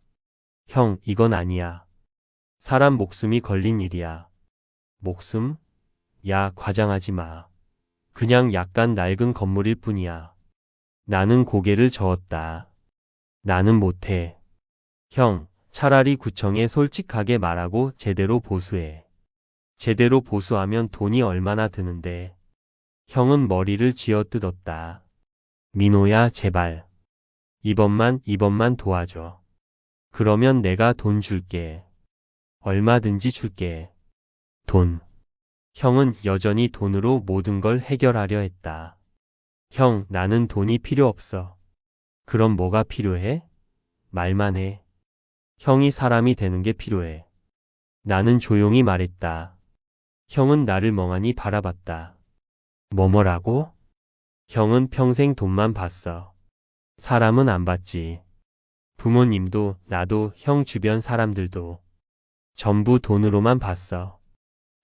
형, 이건 아니야. 사람 목숨이 걸린 일이야. 목숨? 야, 과장하지 마. 그냥 약간 낡은 건물일 뿐이야. 나는 고개를 저었다. 나는 못해. 형, 차라리 구청에 솔직하게 말하고 제대로 보수해. 제대로 보수하면 돈이 얼마나 드는데. 형은 머리를 쥐어뜯었다. 민호야, 제발. 이번만 도와줘. 그러면 내가 돈 줄게. 얼마든지 줄게. 돈. 형은 여전히 돈으로 모든 걸 해결하려 했다. 형, 나는 돈이 필요 없어. 그럼 뭐가 필요해? 말만 해. 형이 사람이 되는 게 필요해. 나는 조용히 말했다. 형은 나를 멍하니 바라봤다. 뭐라고? 형은 평생 돈만 봤어. 사람은 안 봤지. 부모님도 나도 형 주변 사람들도 전부 돈으로만 봤어.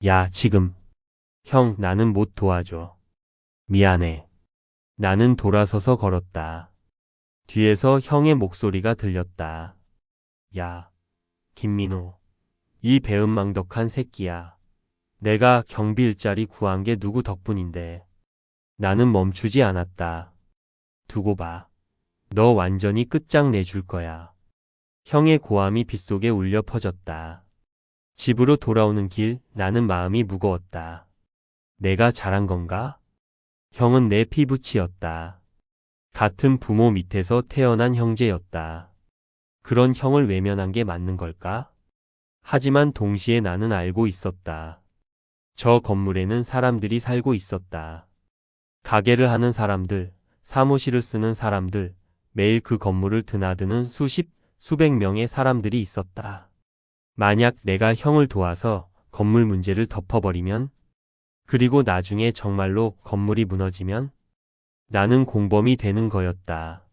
야, 지금. 형, 나는 못 도와줘. 미안해. 나는 돌아서서 걸었다. 뒤에서 형의 목소리가 들렸다. 야, 김민호. 이 배은망덕한 새끼야. 내가 경비 일자리 구한 게 누구 덕분인데. 나는 멈추지 않았다. 두고 봐. 너 완전히 끝장내줄 거야. 형의 고함이 빗속에 울려 퍼졌다. 집으로 돌아오는 길 나는 마음이 무거웠다. 내가 잘한 건가? 형은 내 피부치였다. 같은 부모 밑에서 태어난 형제였다. 그런 형을 외면한 게 맞는 걸까? 하지만 동시에 나는 알고 있었다. 저 건물에는 사람들이 살고 있었다. 가게를 하는 사람들, 사무실을 쓰는 사람들, 매일 그 건물을 드나드는 수십, 수백 명의 사람들이 있었다. 만약 내가 형을 도와서 건물 문제를 덮어버리면, 그리고 나중에 정말로 건물이 무너지면 나는 공범이 되는 거였다.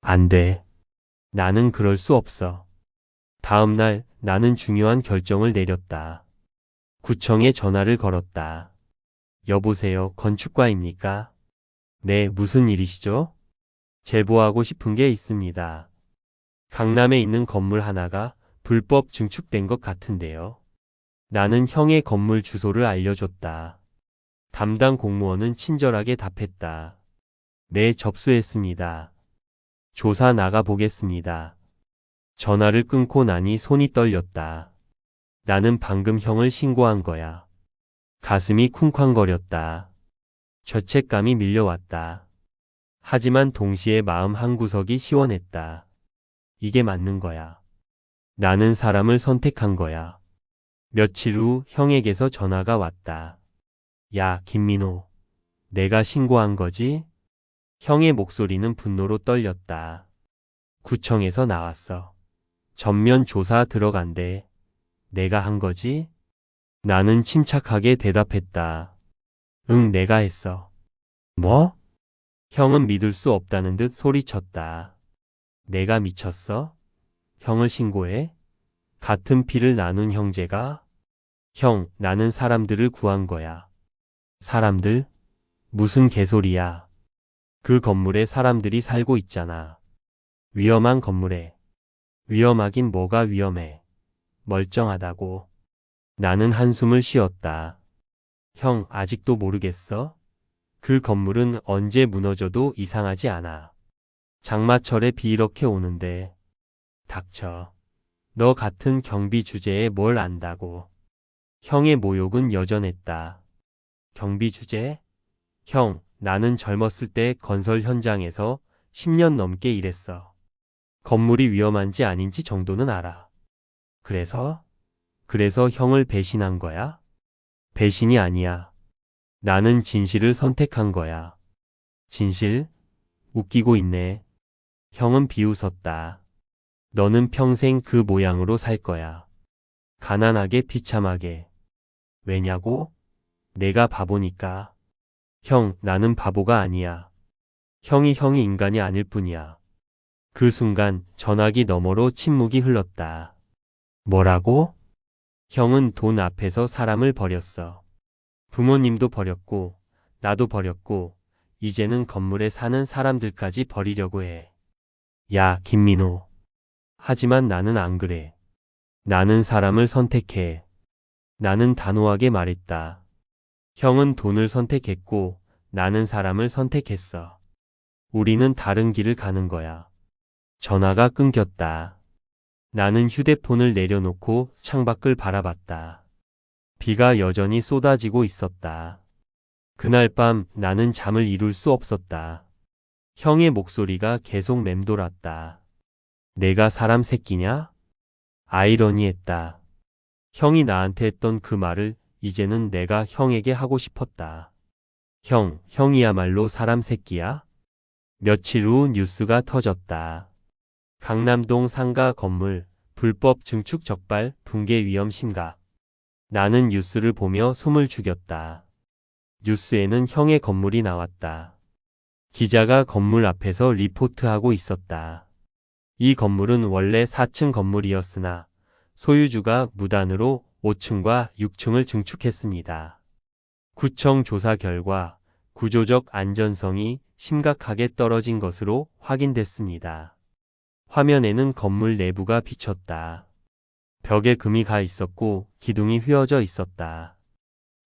안 돼. 나는 그럴 수 없어. 다음 날 나는 중요한 결정을 내렸다. 구청에 전화를 걸었다. 여보세요, 건축가입니까? 네, 무슨 일이시죠? 제보하고 싶은 게 있습니다. 강남에 있는 건물 하나가 불법 증축된 것 같은데요. 나는 형의 건물 주소를 알려줬다. 담당 공무원은 친절하게 답했다. 네, 접수했습니다. 조사 나가 보겠습니다. 전화를 끊고 나니 손이 떨렸다. 나는 방금 형을 신고한 거야. 가슴이 쿵쾅거렸다. 죄책감이 밀려왔다. 하지만 동시에 마음 한구석이 시원했다. 이게 맞는 거야. 나는 사람을 선택한 거야. 며칠 후 형에게서 전화가 왔다. 야, 김민호. 내가 신고한 거지? 형의 목소리는 분노로 떨렸다. 구청에서 나왔어. 전면 조사 들어간대. 내가 한 거지? 나는 침착하게 대답했다. 응, 내가 했어. 뭐? 형은 믿을 수 없다는 듯 소리쳤다. 내가 미쳤어? 형을 신고해? 같은 피를 나눈 형제가? 형, 나는 사람들을 구한 거야. 사람들? 무슨 개소리야. 그 건물에 사람들이 살고 있잖아. 위험한 건물에. 위험하긴 뭐가 위험해. 멀쩡하다고. 나는 한숨을 쉬었다. 형, 아직도 모르겠어? 그 건물은 언제 무너져도 이상하지 않아. 장마철에 비 이렇게 오는데. 닥쳐. 너 같은 경비 주제에 뭘 안다고. 형의 모욕은 여전했다. 경비 주제? 형, 나는 젊었을 때 건설 현장에서 10년 넘게 일했어. 건물이 위험한지 아닌지 정도는 알아. 그래서 형을 배신한 거야? 배신이 아니야. 나는 진실을 선택한 거야. 진실? 웃기고 있네. 형은 비웃었다. 너는 평생 그 모양으로 살 거야. 가난하게 비참하게. 왜냐고? 내가 바보니까. 형, 나는 바보가 아니야. 형이 인간이 아닐 뿐이야. 그 순간 전화기 너머로 침묵이 흘렀다. 뭐라고? 형은 돈 앞에서 사람을 버렸어. 부모님도 버렸고, 나도 버렸고, 이제는 건물에 사는 사람들까지 버리려고 해. 야, 김민호. 하지만 나는 안 그래. 나는 사람을 선택해. 나는 단호하게 말했다. 형은 돈을 선택했고, 나는 사람을 선택했어. 우리는 다른 길을 가는 거야. 전화가 끊겼다. 나는 휴대폰을 내려놓고 창밖을 바라봤다. 비가 여전히 쏟아지고 있었다. 그날 밤 나는 잠을 이룰 수 없었다. 형의 목소리가 계속 맴돌았다. 내가 사람 새끼냐? 아이러니했다. 형이 나한테 했던 그 말을 이제는 내가 형에게 하고 싶었다. 형이야말로 사람 새끼야? 며칠 후 뉴스가 터졌다. 강남동 상가 건물, 불법 증축 적발, 붕괴 위험 심각. 나는 뉴스를 보며 숨을 죽였다. 뉴스에는 형의 건물이 나왔다. 기자가 건물 앞에서 리포트하고 있었다. 이 건물은 원래 4층 건물이었으나 소유주가 무단으로 5층과 6층을 증축했습니다. 구청 조사 결과 구조적 안전성이 심각하게 떨어진 것으로 확인됐습니다. 화면에는 건물 내부가 비쳤다. 벽에 금이 가 있었고 기둥이 휘어져 있었다.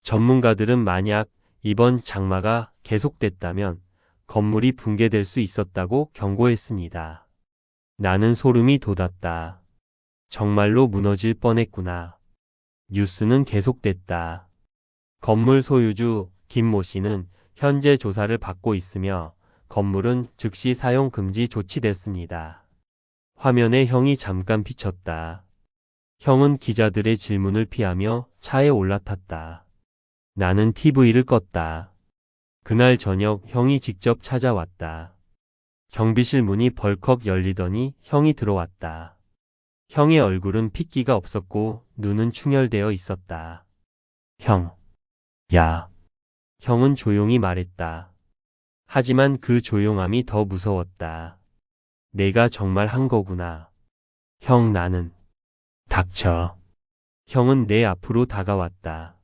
전문가들은 만약 이번 장마가 계속됐다면 건물이 붕괴될 수 있었다고 경고했습니다. 나는 소름이 돋았다. 정말로 무너질 뻔했구나. 뉴스는 계속됐다. 건물 소유주 김모 씨는 현재 조사를 받고 있으며 건물은 즉시 사용 금지 조치됐습니다. 화면에 형이 잠깐 비쳤다. 형은 기자들의 질문을 피하며 차에 올라탔다. 나는 TV를 껐다. 그날 저녁 형이 직접 찾아왔다. 경비실 문이 벌컥 열리더니 형이 들어왔다. 형의 얼굴은 핏기가 없었고 눈은 충혈되어 있었다. 형, 야. 형은 조용히 말했다. 하지만 그 조용함이 더 무서웠다. 내가 정말 한 거구나. 형, 나는. 닥쳐. 형은 내 앞으로 다가왔다.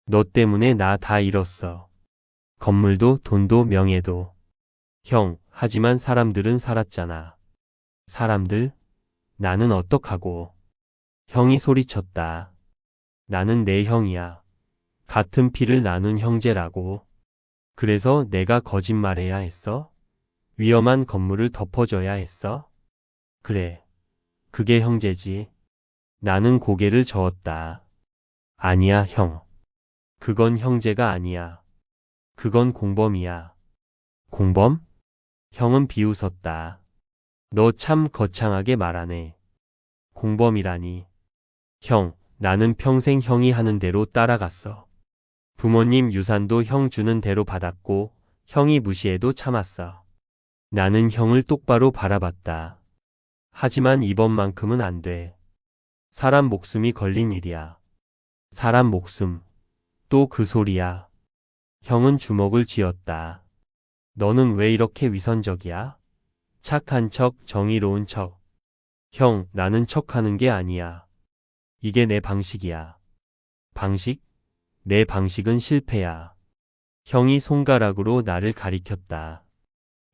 너 때문에 나 다 잃었어. 건물도 돈도 명예도. 형, 하지만 사람들은 살았잖아. 사람들? 나는 어떡하고. 형이 소리쳤다. 나는 내 형이야. 같은 피를 나눈 형제라고. 그래서 내가 거짓말해야 했어? 위험한 건물을 덮어줘야 했어? 그래. 그게 형제지. 나는 고개를 저었다. 아니야, 형. 그건 형제가 아니야. 그건 공범이야. 공범? 형은 비웃었다. 너 참 거창하게 말하네. 공범이라니. 형, 나는 평생 형이 하는 대로 따라갔어. 부모님 유산도 형 주는 대로 받았고, 형이 무시해도 참았어. 나는 형을 똑바로 바라봤다. 하지만 이번만큼은 안 돼. 사람 목숨이 걸린 일이야. 사람 목숨. 또 그 소리야. 형은 주먹을 쥐었다. 너는 왜 이렇게 위선적이야? 착한 척, 정의로운 척. 형, 나는 척하는 게 아니야. 이게 내 방식이야. 방식? 내 방식은 실패야. 형이 손가락으로 나를 가리켰다.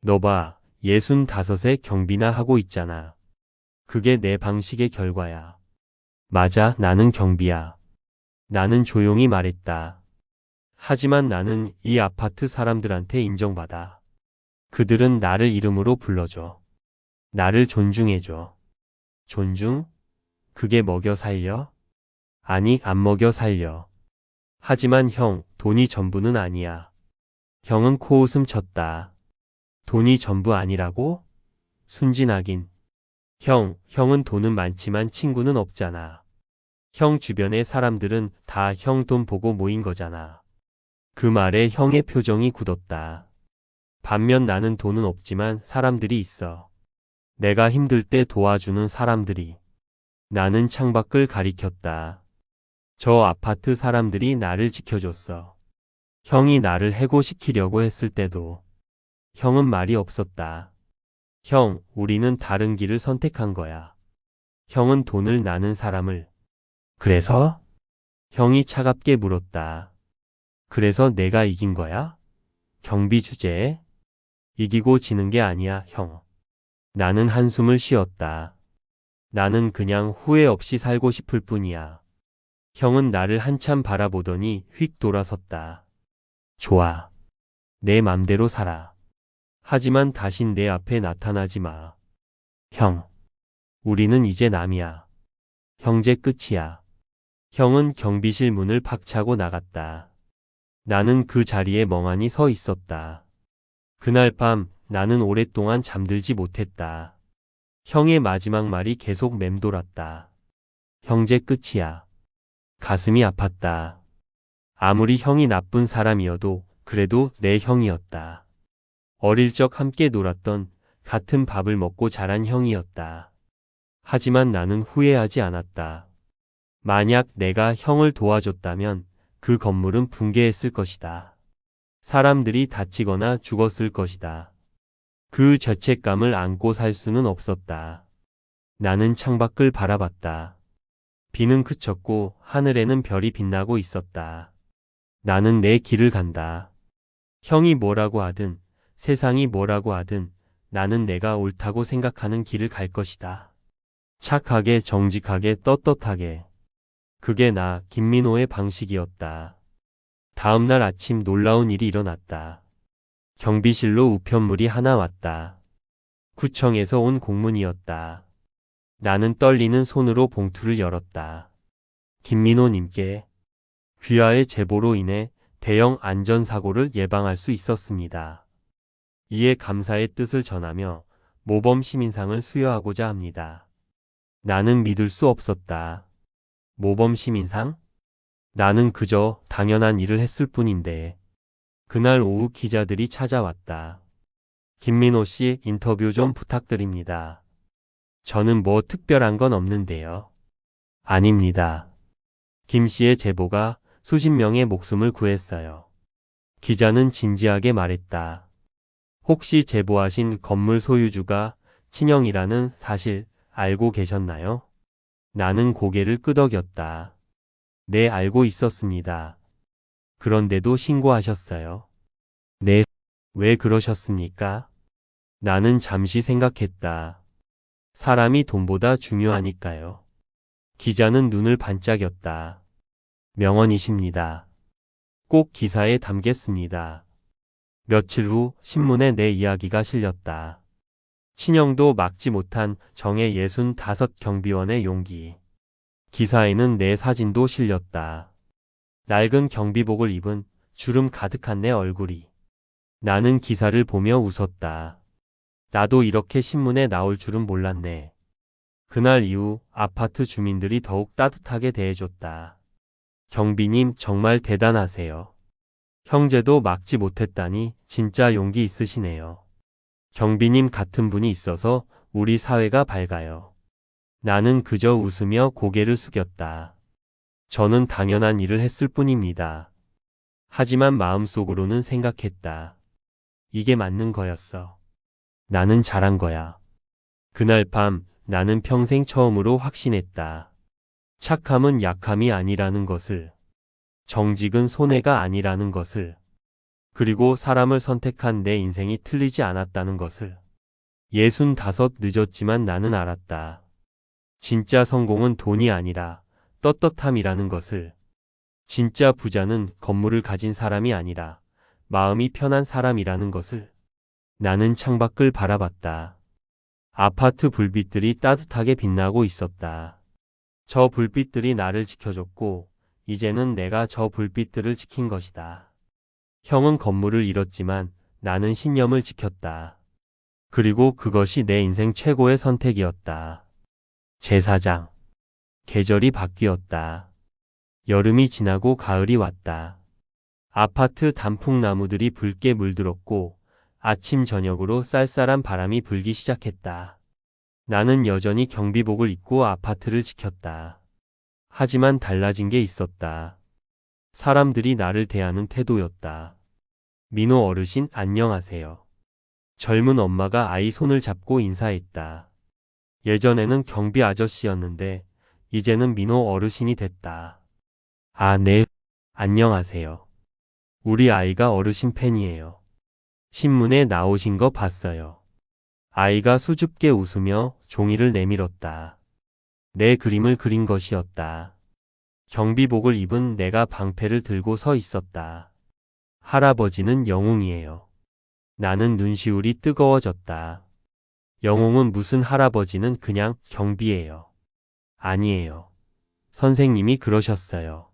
너 봐, 65에 경비나 하고 있잖아. 그게 내 방식의 결과야. 맞아, 나는 경비야. 나는 조용히 말했다. 하지만 나는 이 아파트 사람들한테 인정받아. 그들은 나를 이름으로 불러줘. 나를 존중해줘. 존중? 그게 먹여 살려? 아니, 안 먹여 살려. 하지만 형, 돈이 전부는 아니야. 형은 코웃음 쳤다. 돈이 전부 아니라고? 순진하긴. 형, 형은 돈은 많지만 친구는 없잖아. 형 주변의 사람들은 다 형 돈 보고 모인 거잖아. 그 말에 형의 표정이 굳었다. 반면 나는 돈은 없지만 사람들이 있어. 내가 힘들 때 도와주는 사람들이. 나는 창밖을 가리켰다. 저 아파트 사람들이 나를 지켜줬어. 형이 나를 해고시키려고 했을 때도. 형은 말이 없었다. 형, 우리는 다른 길을 선택한 거야. 형은 돈을 나는 사람을. 그래서? 형이 차갑게 물었다. 그래서 내가 이긴 거야? 경비 주제에? 이기고 지는 게 아니야, 형. 나는 한숨을 쉬었다. 나는 그냥 후회 없이 살고 싶을 뿐이야. 형은 나를 한참 바라보더니 휙 돌아섰다. 좋아. 내 맘대로 살아. 하지만 다신 내 앞에 나타나지 마. 형. 우리는 이제 남이야. 형제 끝이야. 형은 경비실 문을 박차고 나갔다. 나는 그 자리에 멍하니 서 있었다. 그날 밤 나는 오랫동안 잠들지 못했다. 형의 마지막 말이 계속 맴돌았다. 형제 끝이야. 가슴이 아팠다. 아무리 형이 나쁜 사람이어도 그래도 내 형이었다. 어릴 적 함께 놀았던 같은 밥을 먹고 자란 형이었다. 하지만 나는 후회하지 않았다. 만약 내가 형을 도와줬다면 그 건물은 붕괴했을 것이다. 사람들이 다치거나 죽었을 것이다. 그 죄책감을 안고 살 수는 없었다. 나는 창밖을 바라봤다. 비는 그쳤고 하늘에는 별이 빛나고 있었다. 나는 내 길을 간다. 형이 뭐라고 하든 세상이 뭐라고 하든 나는 내가 옳다고 생각하는 길을 갈 것이다. 착하게 정직하게 떳떳하게. 그게 나 김민호의 방식이었다. 다음 날 아침 놀라운 일이 일어났다. 경비실로 우편물이 하나 왔다. 구청에서 온 공문이었다. 나는 떨리는 손으로 봉투를 열었다. 김민호님께 귀하의 제보로 인해 대형 안전사고를 예방할 수 있었습니다. 이에 감사의 뜻을 전하며 모범 시민상을 수여하고자 합니다. 나는 믿을 수 없었다. 모범 시민상? 나는 그저 당연한 일을 했을 뿐인데. 그날 오후 기자들이 찾아왔다. 김민호 씨 인터뷰 좀 부탁드립니다. 저는 뭐 특별한 건 없는데요. 아닙니다. 김 씨의 제보가 수십 명의 목숨을 구했어요. 기자는 진지하게 말했다. 혹시 제보하신 건물 소유주가 친형이라는 사실 알고 계셨나요? 나는 고개를 끄덕였다. 네, 알고 있었습니다. 그런데도 신고하셨어요. 네, 왜 그러셨습니까? 나는 잠시 생각했다. 사람이 돈보다 중요하니까요. 기자는 눈을 반짝였다. 명언이십니다. 꼭 기사에 담겠습니다. 며칠 후 신문에 내 이야기가 실렸다. 친형도 막지 못한 정의 65 경비원의 용기. 기사에는 내 사진도 실렸다. 낡은 경비복을 입은 주름 가득한 내 얼굴이. 나는 기사를 보며 웃었다. 나도 이렇게 신문에 나올 줄은 몰랐네. 그날 이후 아파트 주민들이 더욱 따뜻하게 대해줬다. 경비님 정말 대단하세요. 형제도 막지 못했다니 진짜 용기 있으시네요. 경비님 같은 분이 있어서 우리 사회가 밝아요. 나는 그저 웃으며 고개를 숙였다. 저는 당연한 일을 했을 뿐입니다. 하지만 마음속으로는 생각했다. 이게 맞는 거였어. 나는 잘한 거야. 그날 밤 나는 평생 처음으로 확신했다. 착함은 약함이 아니라는 것을. 정직은 손해가 아니라는 것을. 그리고 사람을 선택한 내 인생이 틀리지 않았다는 것을. 65 늦었지만 나는 알았다. 진짜 성공은 돈이 아니라 떳떳함이라는 것을. 진짜 부자는 건물을 가진 사람이 아니라 마음이 편한 사람이라는 것을. 나는 창밖을 바라봤다. 아파트 불빛들이 따뜻하게 빛나고 있었다. 저 불빛들이 나를 지켜줬고 이제는 내가 저 불빛들을 지킨 것이다. 형은 건물을 잃었지만 나는 신념을 지켰다. 그리고 그것이 내 인생 최고의 선택이었다. 제사장. 계절이 바뀌었다. 여름이 지나고 가을이 왔다. 아파트 단풍나무들이 붉게 물들었고 아침 저녁으로 쌀쌀한 바람이 불기 시작했다. 나는 여전히 경비복을 입고 아파트를 지켰다. 하지만 달라진 게 있었다. 사람들이 나를 대하는 태도였다. 민호 어르신 안녕하세요. 젊은 엄마가 아이 손을 잡고 인사했다. 예전에는 경비 아저씨였는데 이제는 민호 어르신이 됐다. 아, 네. 안녕하세요. 우리 아이가 어르신 팬이에요. 신문에 나오신 거 봤어요. 아이가 수줍게 웃으며 종이를 내밀었다. 내 그림을 그린 것이었다. 경비복을 입은 내가 방패를 들고 서 있었다. 할아버지는 영웅이에요. 나는 눈시울이 뜨거워졌다. 영웅은 무슨 할아버지는 그냥 경비예요. 아니에요. 선생님이 그러셨어요.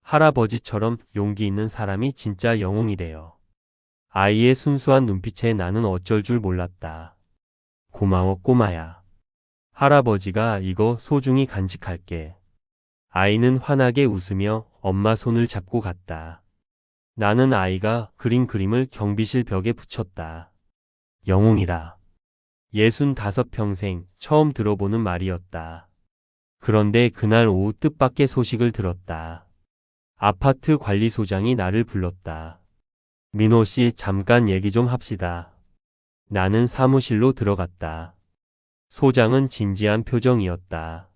할아버지처럼 용기 있는 사람이 진짜 영웅이래요. 아이의 순수한 눈빛에 나는 어쩔 줄 몰랐다. 고마워 꼬마야. 할아버지가 이거 소중히 간직할게. 아이는 환하게 웃으며 엄마 손을 잡고 갔다. 나는 아이가 그린 그림을 경비실 벽에 붙였다. 영웅이라. 65 평생 처음 들어보는 말이었다. 그런데 그날 오후 뜻밖의 소식을 들었다. 아파트 관리소장이 나를 불렀다. 민호 씨 잠깐 얘기 좀 합시다. 나는 사무실로 들어갔다. 소장은 진지한 표정이었다.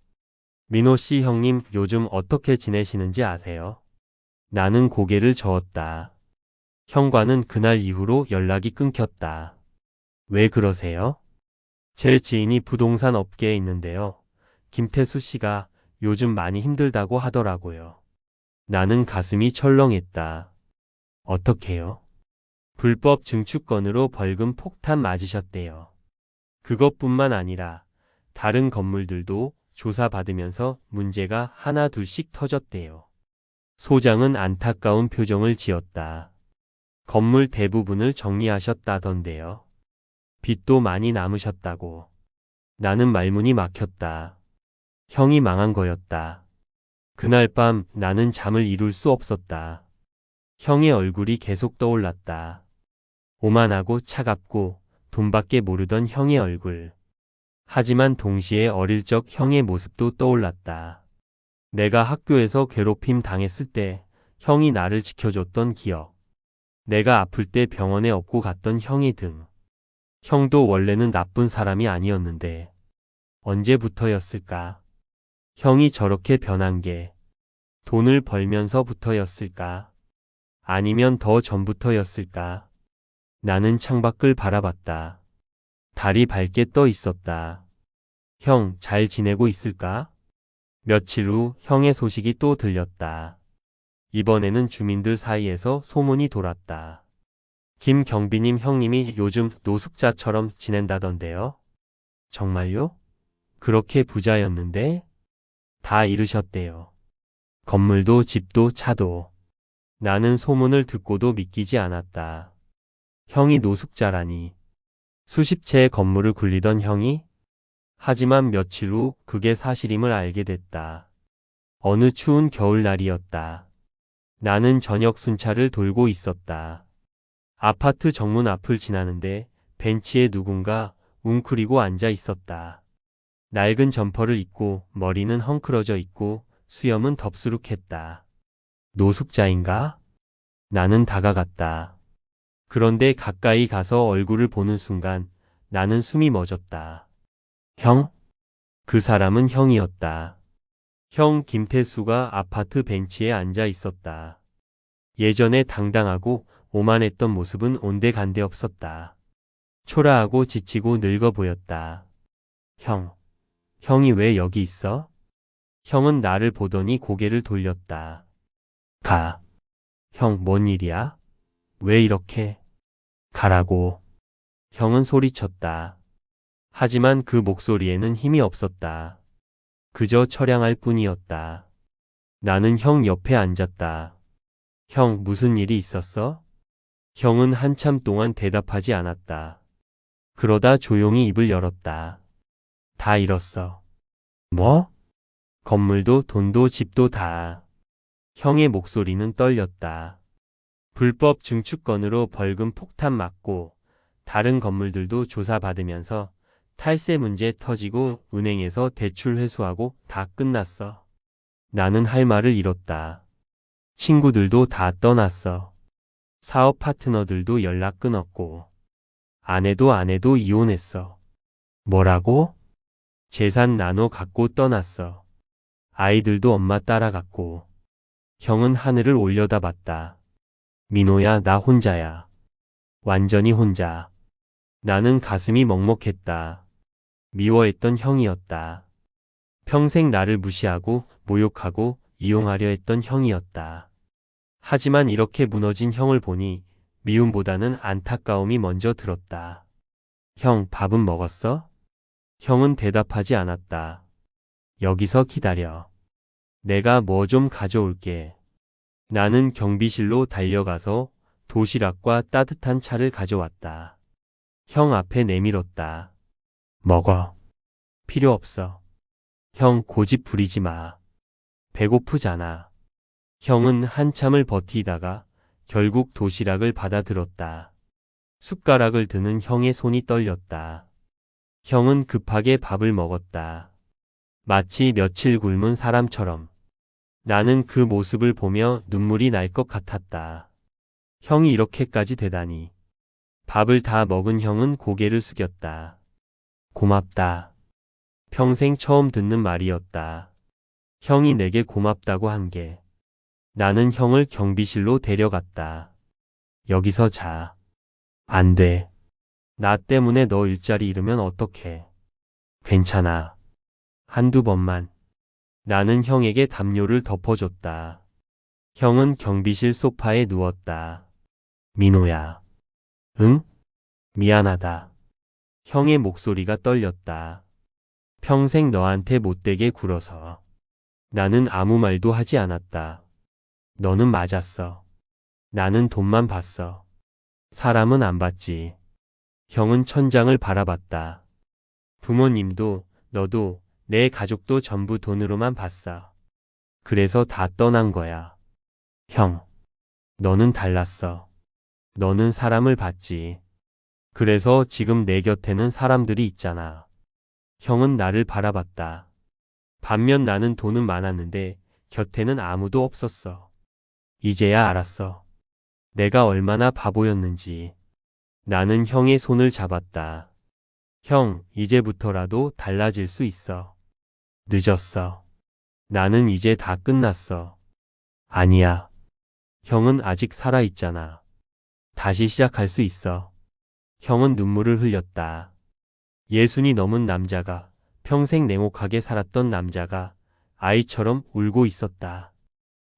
민호 씨 형님 요즘 어떻게 지내시는지 아세요? 나는 고개를 저었다. 형과는 그날 이후로 연락이 끊겼다. 왜 그러세요? 제 지인이 부동산 업계에 있는데요. 김태수 씨가 요즘 많이 힘들다고 하더라고요. 나는 가슴이 철렁했다. 어떻게요? 불법 증축건으로 벌금 폭탄 맞으셨대요. 그것뿐만 아니라 다른 건물들도 조사받으면서 문제가 하나 둘씩 터졌대요. 소장은 안타까운 표정을 지었다. 건물 대부분을 정리하셨다던데요. 빚도 많이 남으셨다고. 나는 말문이 막혔다. 형이 망한 거였다. 그날 밤 나는 잠을 이룰 수 없었다. 형의 얼굴이 계속 떠올랐다. 오만하고 차갑고 돈밖에 모르던 형의 얼굴. 하지만 동시에 어릴 적 형의 모습도 떠올랐다. 내가 학교에서 괴롭힘 당했을 때 형이 나를 지켜줬던 기억. 내가 아플 때 병원에 업고 갔던 형의 등. 형도 원래는 나쁜 사람이 아니었는데 언제부터였을까? 형이 저렇게 변한 게 돈을 벌면서부터였을까? 아니면 더 전부터였을까? 나는 창밖을 바라봤다. 달이 밝게 떠 있었다. 형, 잘 지내고 있을까? 며칠 후 형의 소식이 또 들렸다. 이번에는 주민들 사이에서 소문이 돌았다. 김경비님 형님이 요즘 노숙자처럼 지낸다던데요? 정말요? 그렇게 부자였는데? 다 잃으셨대요. 건물도 집도 차도. 나는 소문을 듣고도 믿기지 않았다. 형이 노숙자라니. 수십 채의 건물을 굴리던 형이? 하지만 며칠 후 그게 사실임을 알게 됐다. 어느 추운 겨울날이었다. 나는 저녁 순찰을 돌고 있었다. 아파트 정문 앞을 지나는데 벤치에 누군가 웅크리고 앉아 있었다. 낡은 점퍼를 입고 머리는 헝클어져 있고 수염은 덥수룩했다. 노숙자인가? 나는 다가갔다. 그런데 가까이 가서 얼굴을 보는 순간 나는 숨이 멎었다. 형? 그 사람은 형이었다. 형 김태수가 아파트 벤치에 앉아 있었다. 예전에 당당하고 오만했던 모습은 온데간데 없었다. 초라하고 지치고 늙어 보였다. 형이 왜 여기 있어? 형은 나를 보더니 고개를 돌렸다. 가. 형, 뭔 일이야? 왜 이렇게? 가라고. 형은 소리쳤다. 하지만 그 목소리에는 힘이 없었다. 그저 처량할 뿐이었다. 나는 형 옆에 앉았다. 형, 무슨 일이 있었어? 형은 한참 동안 대답하지 않았다. 그러다 조용히 입을 열었다. 다 잃었어. 뭐? 건물도 돈도 집도 다. 형의 목소리는 떨렸다. 불법 증축건으로 벌금 폭탄 맞고 다른 건물들도 조사받으면서 탈세 문제 터지고 은행에서 대출 회수하고 다 끝났어. 나는 할 말을 잃었다. 친구들도 다 떠났어. 사업 파트너들도 연락 끊었고 아내도 이혼했어. 뭐라고? 재산 나눠 갖고 떠났어. 아이들도 엄마 따라갔고. 형은 하늘을 올려다봤다. 민호야, 나 혼자야. 완전히 혼자. 나는 가슴이 먹먹했다. 미워했던 형이었다. 평생 나를 무시하고 모욕하고 이용하려 했던 형이었다. 하지만 이렇게 무너진 형을 보니 미움보다는 안타까움이 먼저 들었다. 형, 밥은 먹었어? 형은 대답하지 않았다. 여기서 기다려. 내가 뭐 좀 가져올게. 나는 경비실로 달려가서 도시락과 따뜻한 차를 가져왔다. 형 앞에 내밀었다. 먹어. 필요 없어. 형, 고집 부리지 마. 배고프잖아. 형은 한참을 버티다가 결국 도시락을 받아들었다. 숟가락을 드는 형의 손이 떨렸다. 형은 급하게 밥을 먹었다. 마치 며칠 굶은 사람처럼. 나는 그 모습을 보며 눈물이 날 것 같았다. 형이 이렇게까지 되다니. 밥을 다 먹은 형은 고개를 숙였다. 고맙다. 평생 처음 듣는 말이었다. 형이 내게 고맙다고 한 게. 나는 형을 경비실로 데려갔다. 여기서 자. 안 돼. 나 때문에 너 일자리 잃으면 어떡해. 괜찮아. 한두 번만. 나는 형에게 담요를 덮어줬다. 형은 경비실 소파에 누웠다. 민호야. 응? 미안하다. 형의 목소리가 떨렸다. 평생 너한테 못되게 굴어서. 나는 아무 말도 하지 않았다. 너는 맞았어. 나는 돈만 봤어. 사람은 안 봤지. 형은 천장을 바라봤다. 부모님도, 너도, 내 가족도 전부 돈으로만 봤어. 그래서 다 떠난 거야. 형, 너는 달랐어. 너는 사람을 봤지. 그래서 지금 내 곁에는 사람들이 있잖아. 형은 나를 바라봤다. 반면 나는 돈은 많았는데 곁에는 아무도 없었어. 이제야 알았어. 내가 얼마나 바보였는지. 나는 형의 손을 잡았다. 형, 이제부터라도 달라질 수 있어. 늦었어. 나는 이제 다 끝났어. 아니야. 형은 아직 살아있잖아. 다시 시작할 수 있어. 형은 눈물을 흘렸다. 예순이 넘은 남자가, 평생 냉혹하게 살았던 남자가 아이처럼 울고 있었다.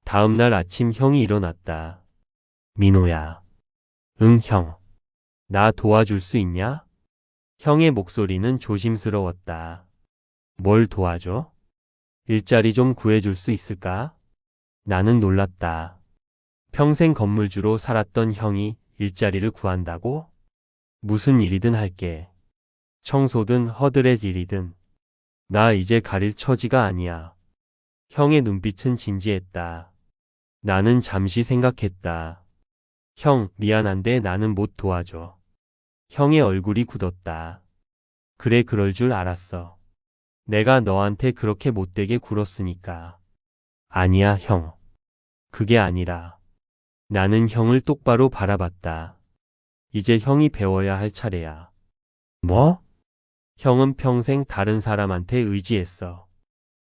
다음 날 아침 형이 일어났다. 민호야. 응, 형. 나 도와줄 수 있냐? 형의 목소리는 조심스러웠다. 뭘 도와줘? 일자리 좀 구해줄 수 있을까? 나는 놀랐다. 평생 건물주로 살았던 형이 일자리를 구한다고? 무슨 일이든 할게. 청소든 허드렛 일이든. 나 이제 가릴 처지가 아니야. 형의 눈빛은 진지했다. 나는 잠시 생각했다. 형, 미안한데 나는 못 도와줘. 형의 얼굴이 굳었다. 그래, 그럴 줄 알았어. 내가 너한테 그렇게 못되게 굴었으니까. 아니야, 형. 그게 아니라. 나는 형을 똑바로 바라봤다. 이제 형이 배워야 할 차례야. 뭐? 형은 평생 다른 사람한테 의지했어.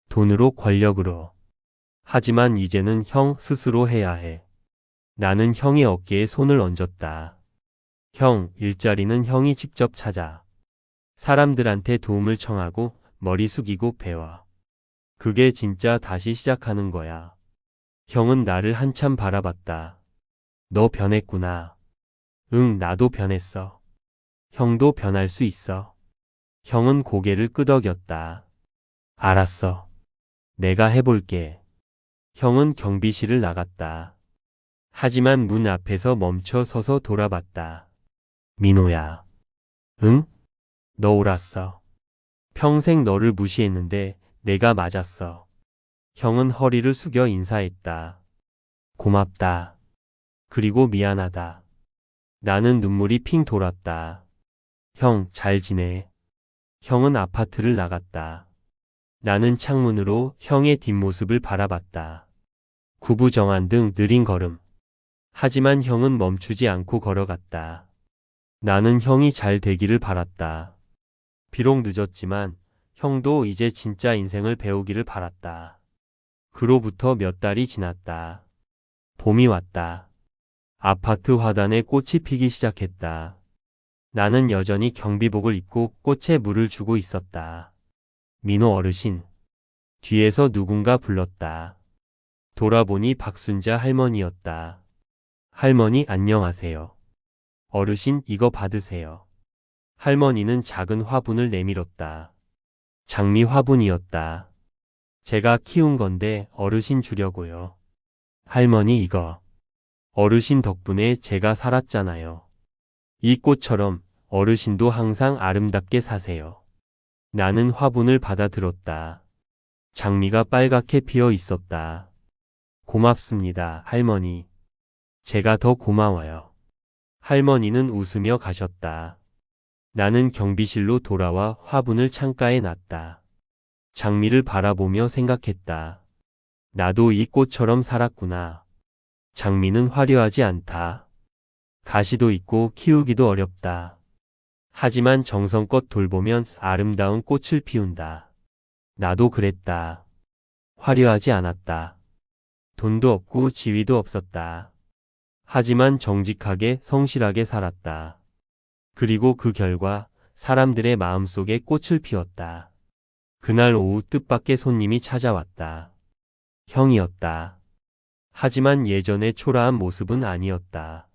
돈으로, 권력으로. 하지만 이제는 형 스스로 해야 해. 나는 형의 어깨에 손을 얹었다. 형, 일자리는 형이 직접 찾아. 사람들한테 도움을 청하고 머리 숙이고 배워. 그게 진짜 다시 시작하는 거야. 형은 나를 한참 바라봤다. 너 변했구나. 응, 나도 변했어. 형도 변할 수 있어. 형은 고개를 끄덕였다. 알았어. 내가 해볼게. 형은 경비실을 나갔다. 하지만 문 앞에서 멈춰 서서 돌아봤다. 민호야. 응? 너 옳았어. 평생 너를 무시했는데 내가 맞았어. 형은 허리를 숙여 인사했다. 고맙다. 그리고 미안하다. 나는 눈물이 핑 돌았다. 형, 잘 지내. 형은 아파트를 나갔다. 나는 창문으로 형의 뒷모습을 바라봤다. 구부정한 등 느린 걸음. 하지만 형은 멈추지 않고 걸어갔다. 나는 형이 잘 되기를 바랐다. 비록 늦었지만 형도 이제 진짜 인생을 배우기를 바랐다. 그로부터 몇 달이 지났다. 봄이 왔다. 아파트 화단에 꽃이 피기 시작했다. 나는 여전히 경비복을 입고 꽃에 물을 주고 있었다. 민호 어르신. 뒤에서 누군가 불렀다. 돌아보니 박순자 할머니였다. 할머니 안녕하세요. 어르신 이거 받으세요. 할머니는 작은 화분을 내밀었다. 장미 화분이었다. 제가 키운 건데 어르신 주려고요. 할머니 이거. 어르신 덕분에 제가 살았잖아요. 이 꽃처럼 어르신도 항상 아름답게 사세요. 나는 화분을 받아들었다. 장미가 빨갛게 피어 있었다. 고맙습니다, 할머니. 제가 더 고마워요. 할머니는 웃으며 가셨다. 나는 경비실로 돌아와 화분을 창가에 놨다. 장미를 바라보며 생각했다. 나도 이 꽃처럼 살았구나. 장미는 화려하지 않다. 가시도 있고 키우기도 어렵다. 하지만 정성껏 돌보면 아름다운 꽃을 피운다. 나도 그랬다. 화려하지 않았다. 돈도 없고 지위도 없었다. 하지만 정직하게 성실하게 살았다. 그리고 그 결과 사람들의 마음속에 꽃을 피웠다. 그날 오후 뜻밖의 손님이 찾아왔다. 형이었다. 하지만 예전의 초라한 모습은 아니었다.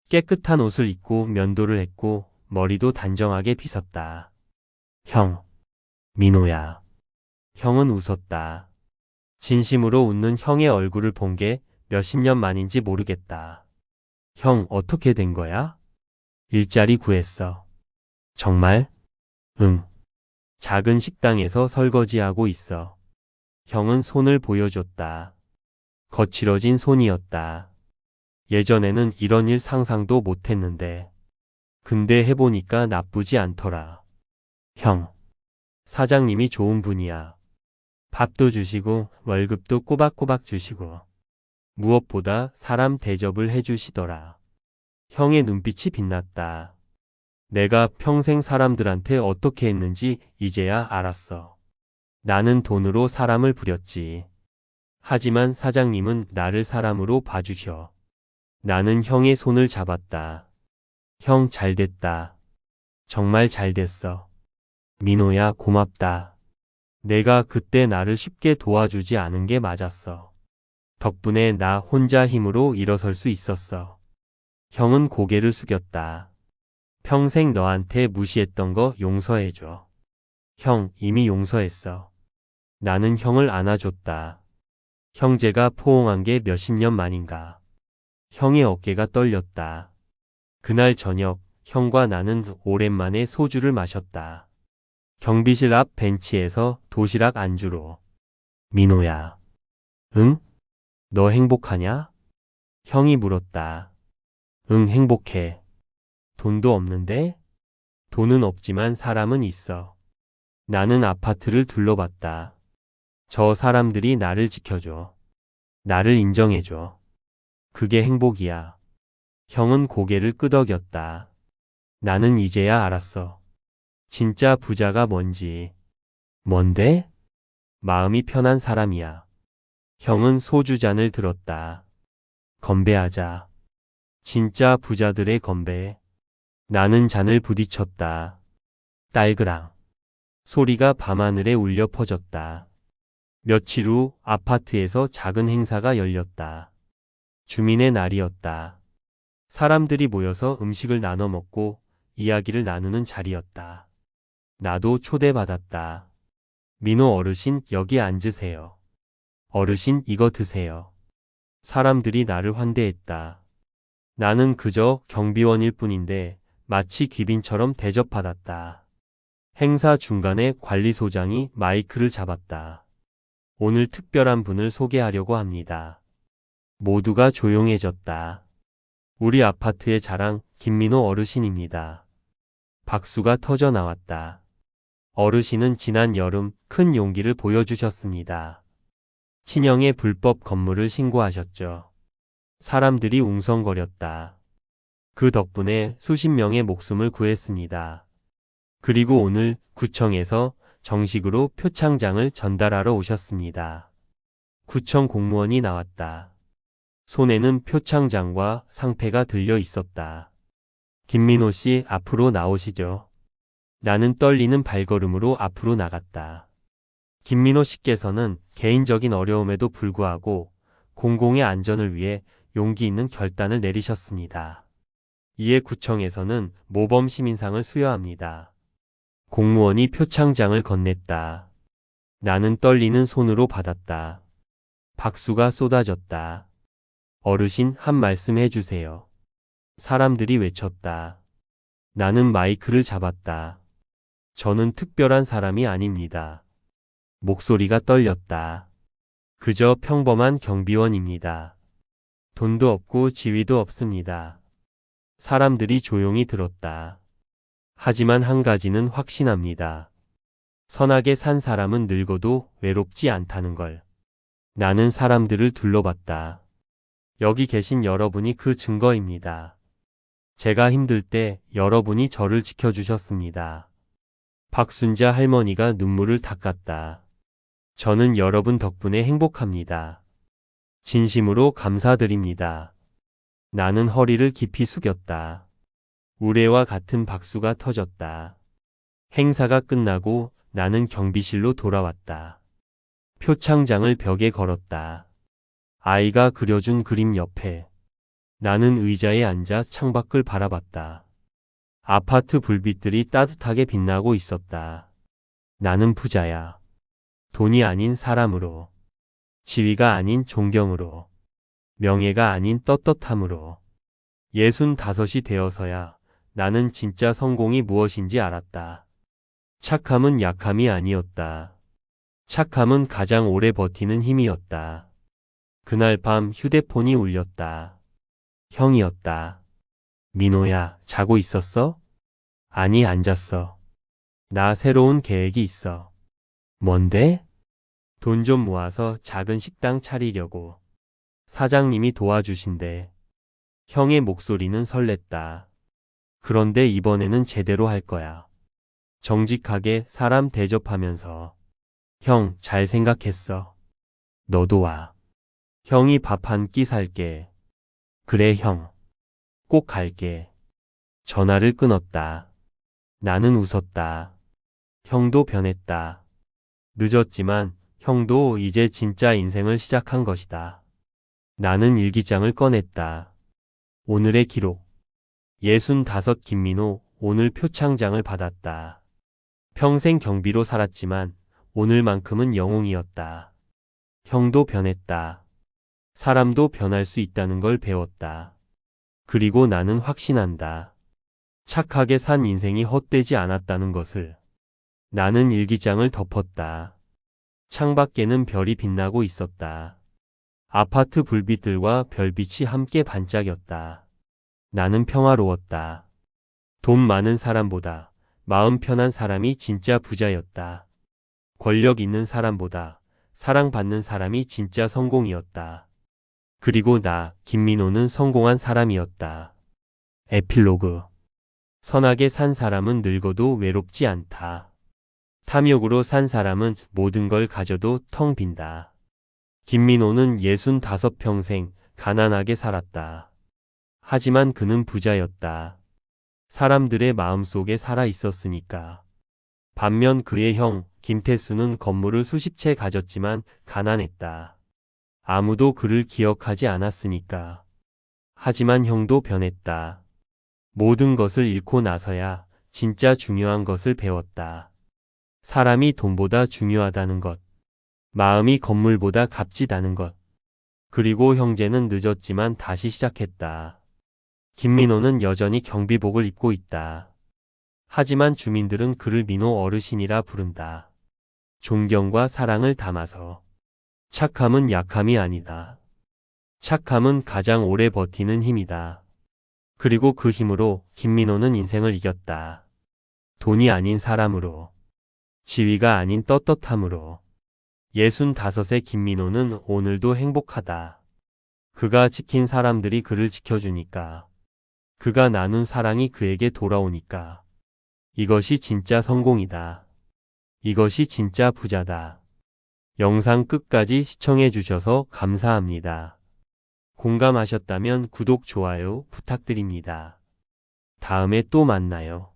깨끗한 옷을 입고 면도를 했고 머리도 단정하게 빗었다. 형, 민호야. 형은 웃었다. 진심으로 웃는 형의 얼굴을 본 게 몇십 년 만인지 모르겠다. 형, 어떻게 된 거야? 일자리 구했어. 정말? 응. 작은 식당에서 설거지하고 있어. 형은 손을 보여줬다. 거칠어진 손이었다. 예전에는 이런 일 상상도 못했는데. 근데 해보니까 나쁘지 않더라. 형, 사장님이 좋은 분이야. 밥도 주시고 월급도 꼬박꼬박 주시고 무엇보다 사람 대접을 해주시더라. 형의 눈빛이 빛났다. 내가 평생 사람들한테 어떻게 했는지 이제야 알았어. 나는 돈으로 사람을 부렸지. 하지만 사장님은 나를 사람으로 봐주셔. 나는 형의 손을 잡았다. 형 잘됐다. 정말 잘됐어. 민호야 고맙다. 내가 그때 나를 쉽게 도와주지 않은 게 맞았어. 덕분에 나 혼자 힘으로 일어설 수 있었어. 형은 고개를 숙였다. 평생 너한테 무시했던 거 용서해줘. 형, 이미 용서했어. 나는 형을 안아줬다. 형제가 포옹한 게 몇십 년 만인가. 형의 어깨가 떨렸다. 그날 저녁, 형과 나는 오랜만에 소주를 마셨다. 경비실 앞 벤치에서 도시락 안주로. 민호야. 응? 너 행복하냐? 형이 물었다. 응, 행복해. 돈도 없는데? 돈은 없지만 사람은 있어. 나는 아파트를 둘러봤다. 저 사람들이 나를 지켜줘. 나를 인정해줘. 그게 행복이야. 형은 고개를 끄덕였다. 나는 이제야 알았어. 진짜 부자가 뭔지. 뭔데? 마음이 편한 사람이야. 형은 소주잔을 들었다. 건배하자. 진짜 부자들의 건배. 나는 잔을 부딪혔다. 딸그랑. 소리가 밤하늘에 울려 퍼졌다. 며칠 후 아파트에서 작은 행사가 열렸다. 주민의 날이었다. 사람들이 모여서 음식을 나눠 먹고 이야기를 나누는 자리였다. 나도 초대받았다. 민호 어르신 여기 앉으세요. 어르신 이거 드세요. 사람들이 나를 환대했다. 나는 그저 경비원일 뿐인데 마치 귀빈처럼 대접받았다. 행사 중간에 관리소장이 마이크를 잡았다. 오늘 특별한 분을 소개하려고 합니다. 모두가 조용해졌다. 우리 아파트의 자랑 김민호 어르신입니다. 박수가 터져 나왔다. 어르신은 지난 여름 큰 용기를 보여주셨습니다. 친형의 불법 건물을 신고하셨죠. 사람들이 웅성거렸다. 그 덕분에 수십 명의 목숨을 구했습니다. 그리고 오늘 구청에서 정식으로 표창장을 전달하러 오셨습니다. 구청 공무원이 나왔다. 손에는 표창장과 상패가 들려 있었다. 김민호 씨 앞으로 나오시죠. 나는 떨리는 발걸음으로 앞으로 나갔다. 김민호 씨께서는 개인적인 어려움에도 불구하고 공공의 안전을 위해 용기 있는 결단을 내리셨습니다. 이에 구청에서는 모범 시민상을 수여합니다. 공무원이 표창장을 건넸다. 나는 떨리는 손으로 받았다. 박수가 쏟아졌다. 어르신 한 말씀 해주세요. 사람들이 외쳤다. 나는 마이크를 잡았다. 저는 특별한 사람이 아닙니다. 목소리가 떨렸다. 그저 평범한 경비원입니다. 돈도 없고 지위도 없습니다. 사람들이 조용히 들었다. 하지만 한 가지는 확신합니다. 선하게 산 사람은 늙어도 외롭지 않다는 걸. 나는 사람들을 둘러봤다. 여기 계신 여러분이 그 증거입니다. 제가 힘들 때 여러분이 저를 지켜주셨습니다. 박순자 할머니가 눈물을 닦았다. 저는 여러분 덕분에 행복합니다. 진심으로 감사드립니다. 나는 허리를 깊이 숙였다. 우레와 같은 박수가 터졌다. 행사가 끝나고 나는 경비실로 돌아왔다. 표창장을 벽에 걸었다. 아이가 그려준 그림 옆에. 나는 의자에 앉아 창밖을 바라봤다. 아파트 불빛들이 따뜻하게 빛나고 있었다. 나는 부자야. 돈이 아닌 사람으로. 지위가 아닌 존경으로. 명예가 아닌 떳떳함으로. 65이 되어서야 나는 진짜 성공이 무엇인지 알았다. 착함은 약함이 아니었다. 착함은 가장 오래 버티는 힘이었다. 그날 밤 휴대폰이 울렸다. 형이었다. 민호야, 자고 있었어? 아니, 안 잤어. 나 새로운 계획이 있어. 뭔데? 돈 좀 모아서 작은 식당 차리려고. 사장님이 도와주신대. 형의 목소리는 설렜다. 그런데 이번에는 제대로 할 거야. 정직하게 사람 대접하면서. 형, 잘 생각했어. 너도 와. 형이 밥 한 끼 살게. 그래, 형. 꼭 갈게. 전화를 끊었다. 나는 웃었다. 형도 변했다. 늦었지만 형도 이제 진짜 인생을 시작한 것이다. 나는 일기장을 꺼냈다. 오늘의 기록. 65 김민호, 오늘 표창장을 받았다. 평생 경비로 살았지만 오늘만큼은 영웅이었다. 형도 변했다. 사람도 변할 수 있다는 걸 배웠다. 그리고 나는 확신한다. 착하게 산 인생이 헛되지 않았다는 것을. 나는 일기장을 덮었다. 창밖에는 별이 빛나고 있었다. 아파트 불빛들과 별빛이 함께 반짝였다. 나는 평화로웠다. 돈 많은 사람보다 마음 편한 사람이 진짜 부자였다. 권력 있는 사람보다 사랑받는 사람이 진짜 성공이었다. 그리고 나, 김민호는 성공한 사람이었다. 에필로그. 선하게 산 사람은 늙어도 외롭지 않다. 탐욕으로 산 사람은 모든 걸 가져도 텅 빈다. 김민호는 65 평생 가난하게 살았다. 하지만 그는 부자였다. 사람들의 마음속에 살아 있었으니까. 반면 그의 형, 김태수는 건물을 수십 채 가졌지만 가난했다. 아무도 그를 기억하지 않았으니까. 하지만 형도 변했다. 모든 것을 잃고 나서야 진짜 중요한 것을 배웠다. 사람이 돈보다 중요하다는 것. 마음이 건물보다 값지다는 것. 그리고 형제는 늦었지만 다시 시작했다. 김민호는 여전히 경비복을 입고 있다. 하지만 주민들은 그를 민호 어르신이라 부른다. 존경과 사랑을 담아서. 착함은 약함이 아니다. 착함은 가장 오래 버티는 힘이다. 그리고 그 힘으로 김민호는 인생을 이겼다. 돈이 아닌 사람으로. 지위가 아닌 떳떳함으로. 65의 김민호는 오늘도 행복하다. 그가 지킨 사람들이 그를 지켜주니까. 그가 나눈 사랑이 그에게 돌아오니까. 이것이 진짜 성공이다. 이것이 진짜 부자다. 영상 끝까지 시청해 주셔서 감사합니다. 공감하셨다면 구독, 좋아요 부탁드립니다. 다음에 또 만나요.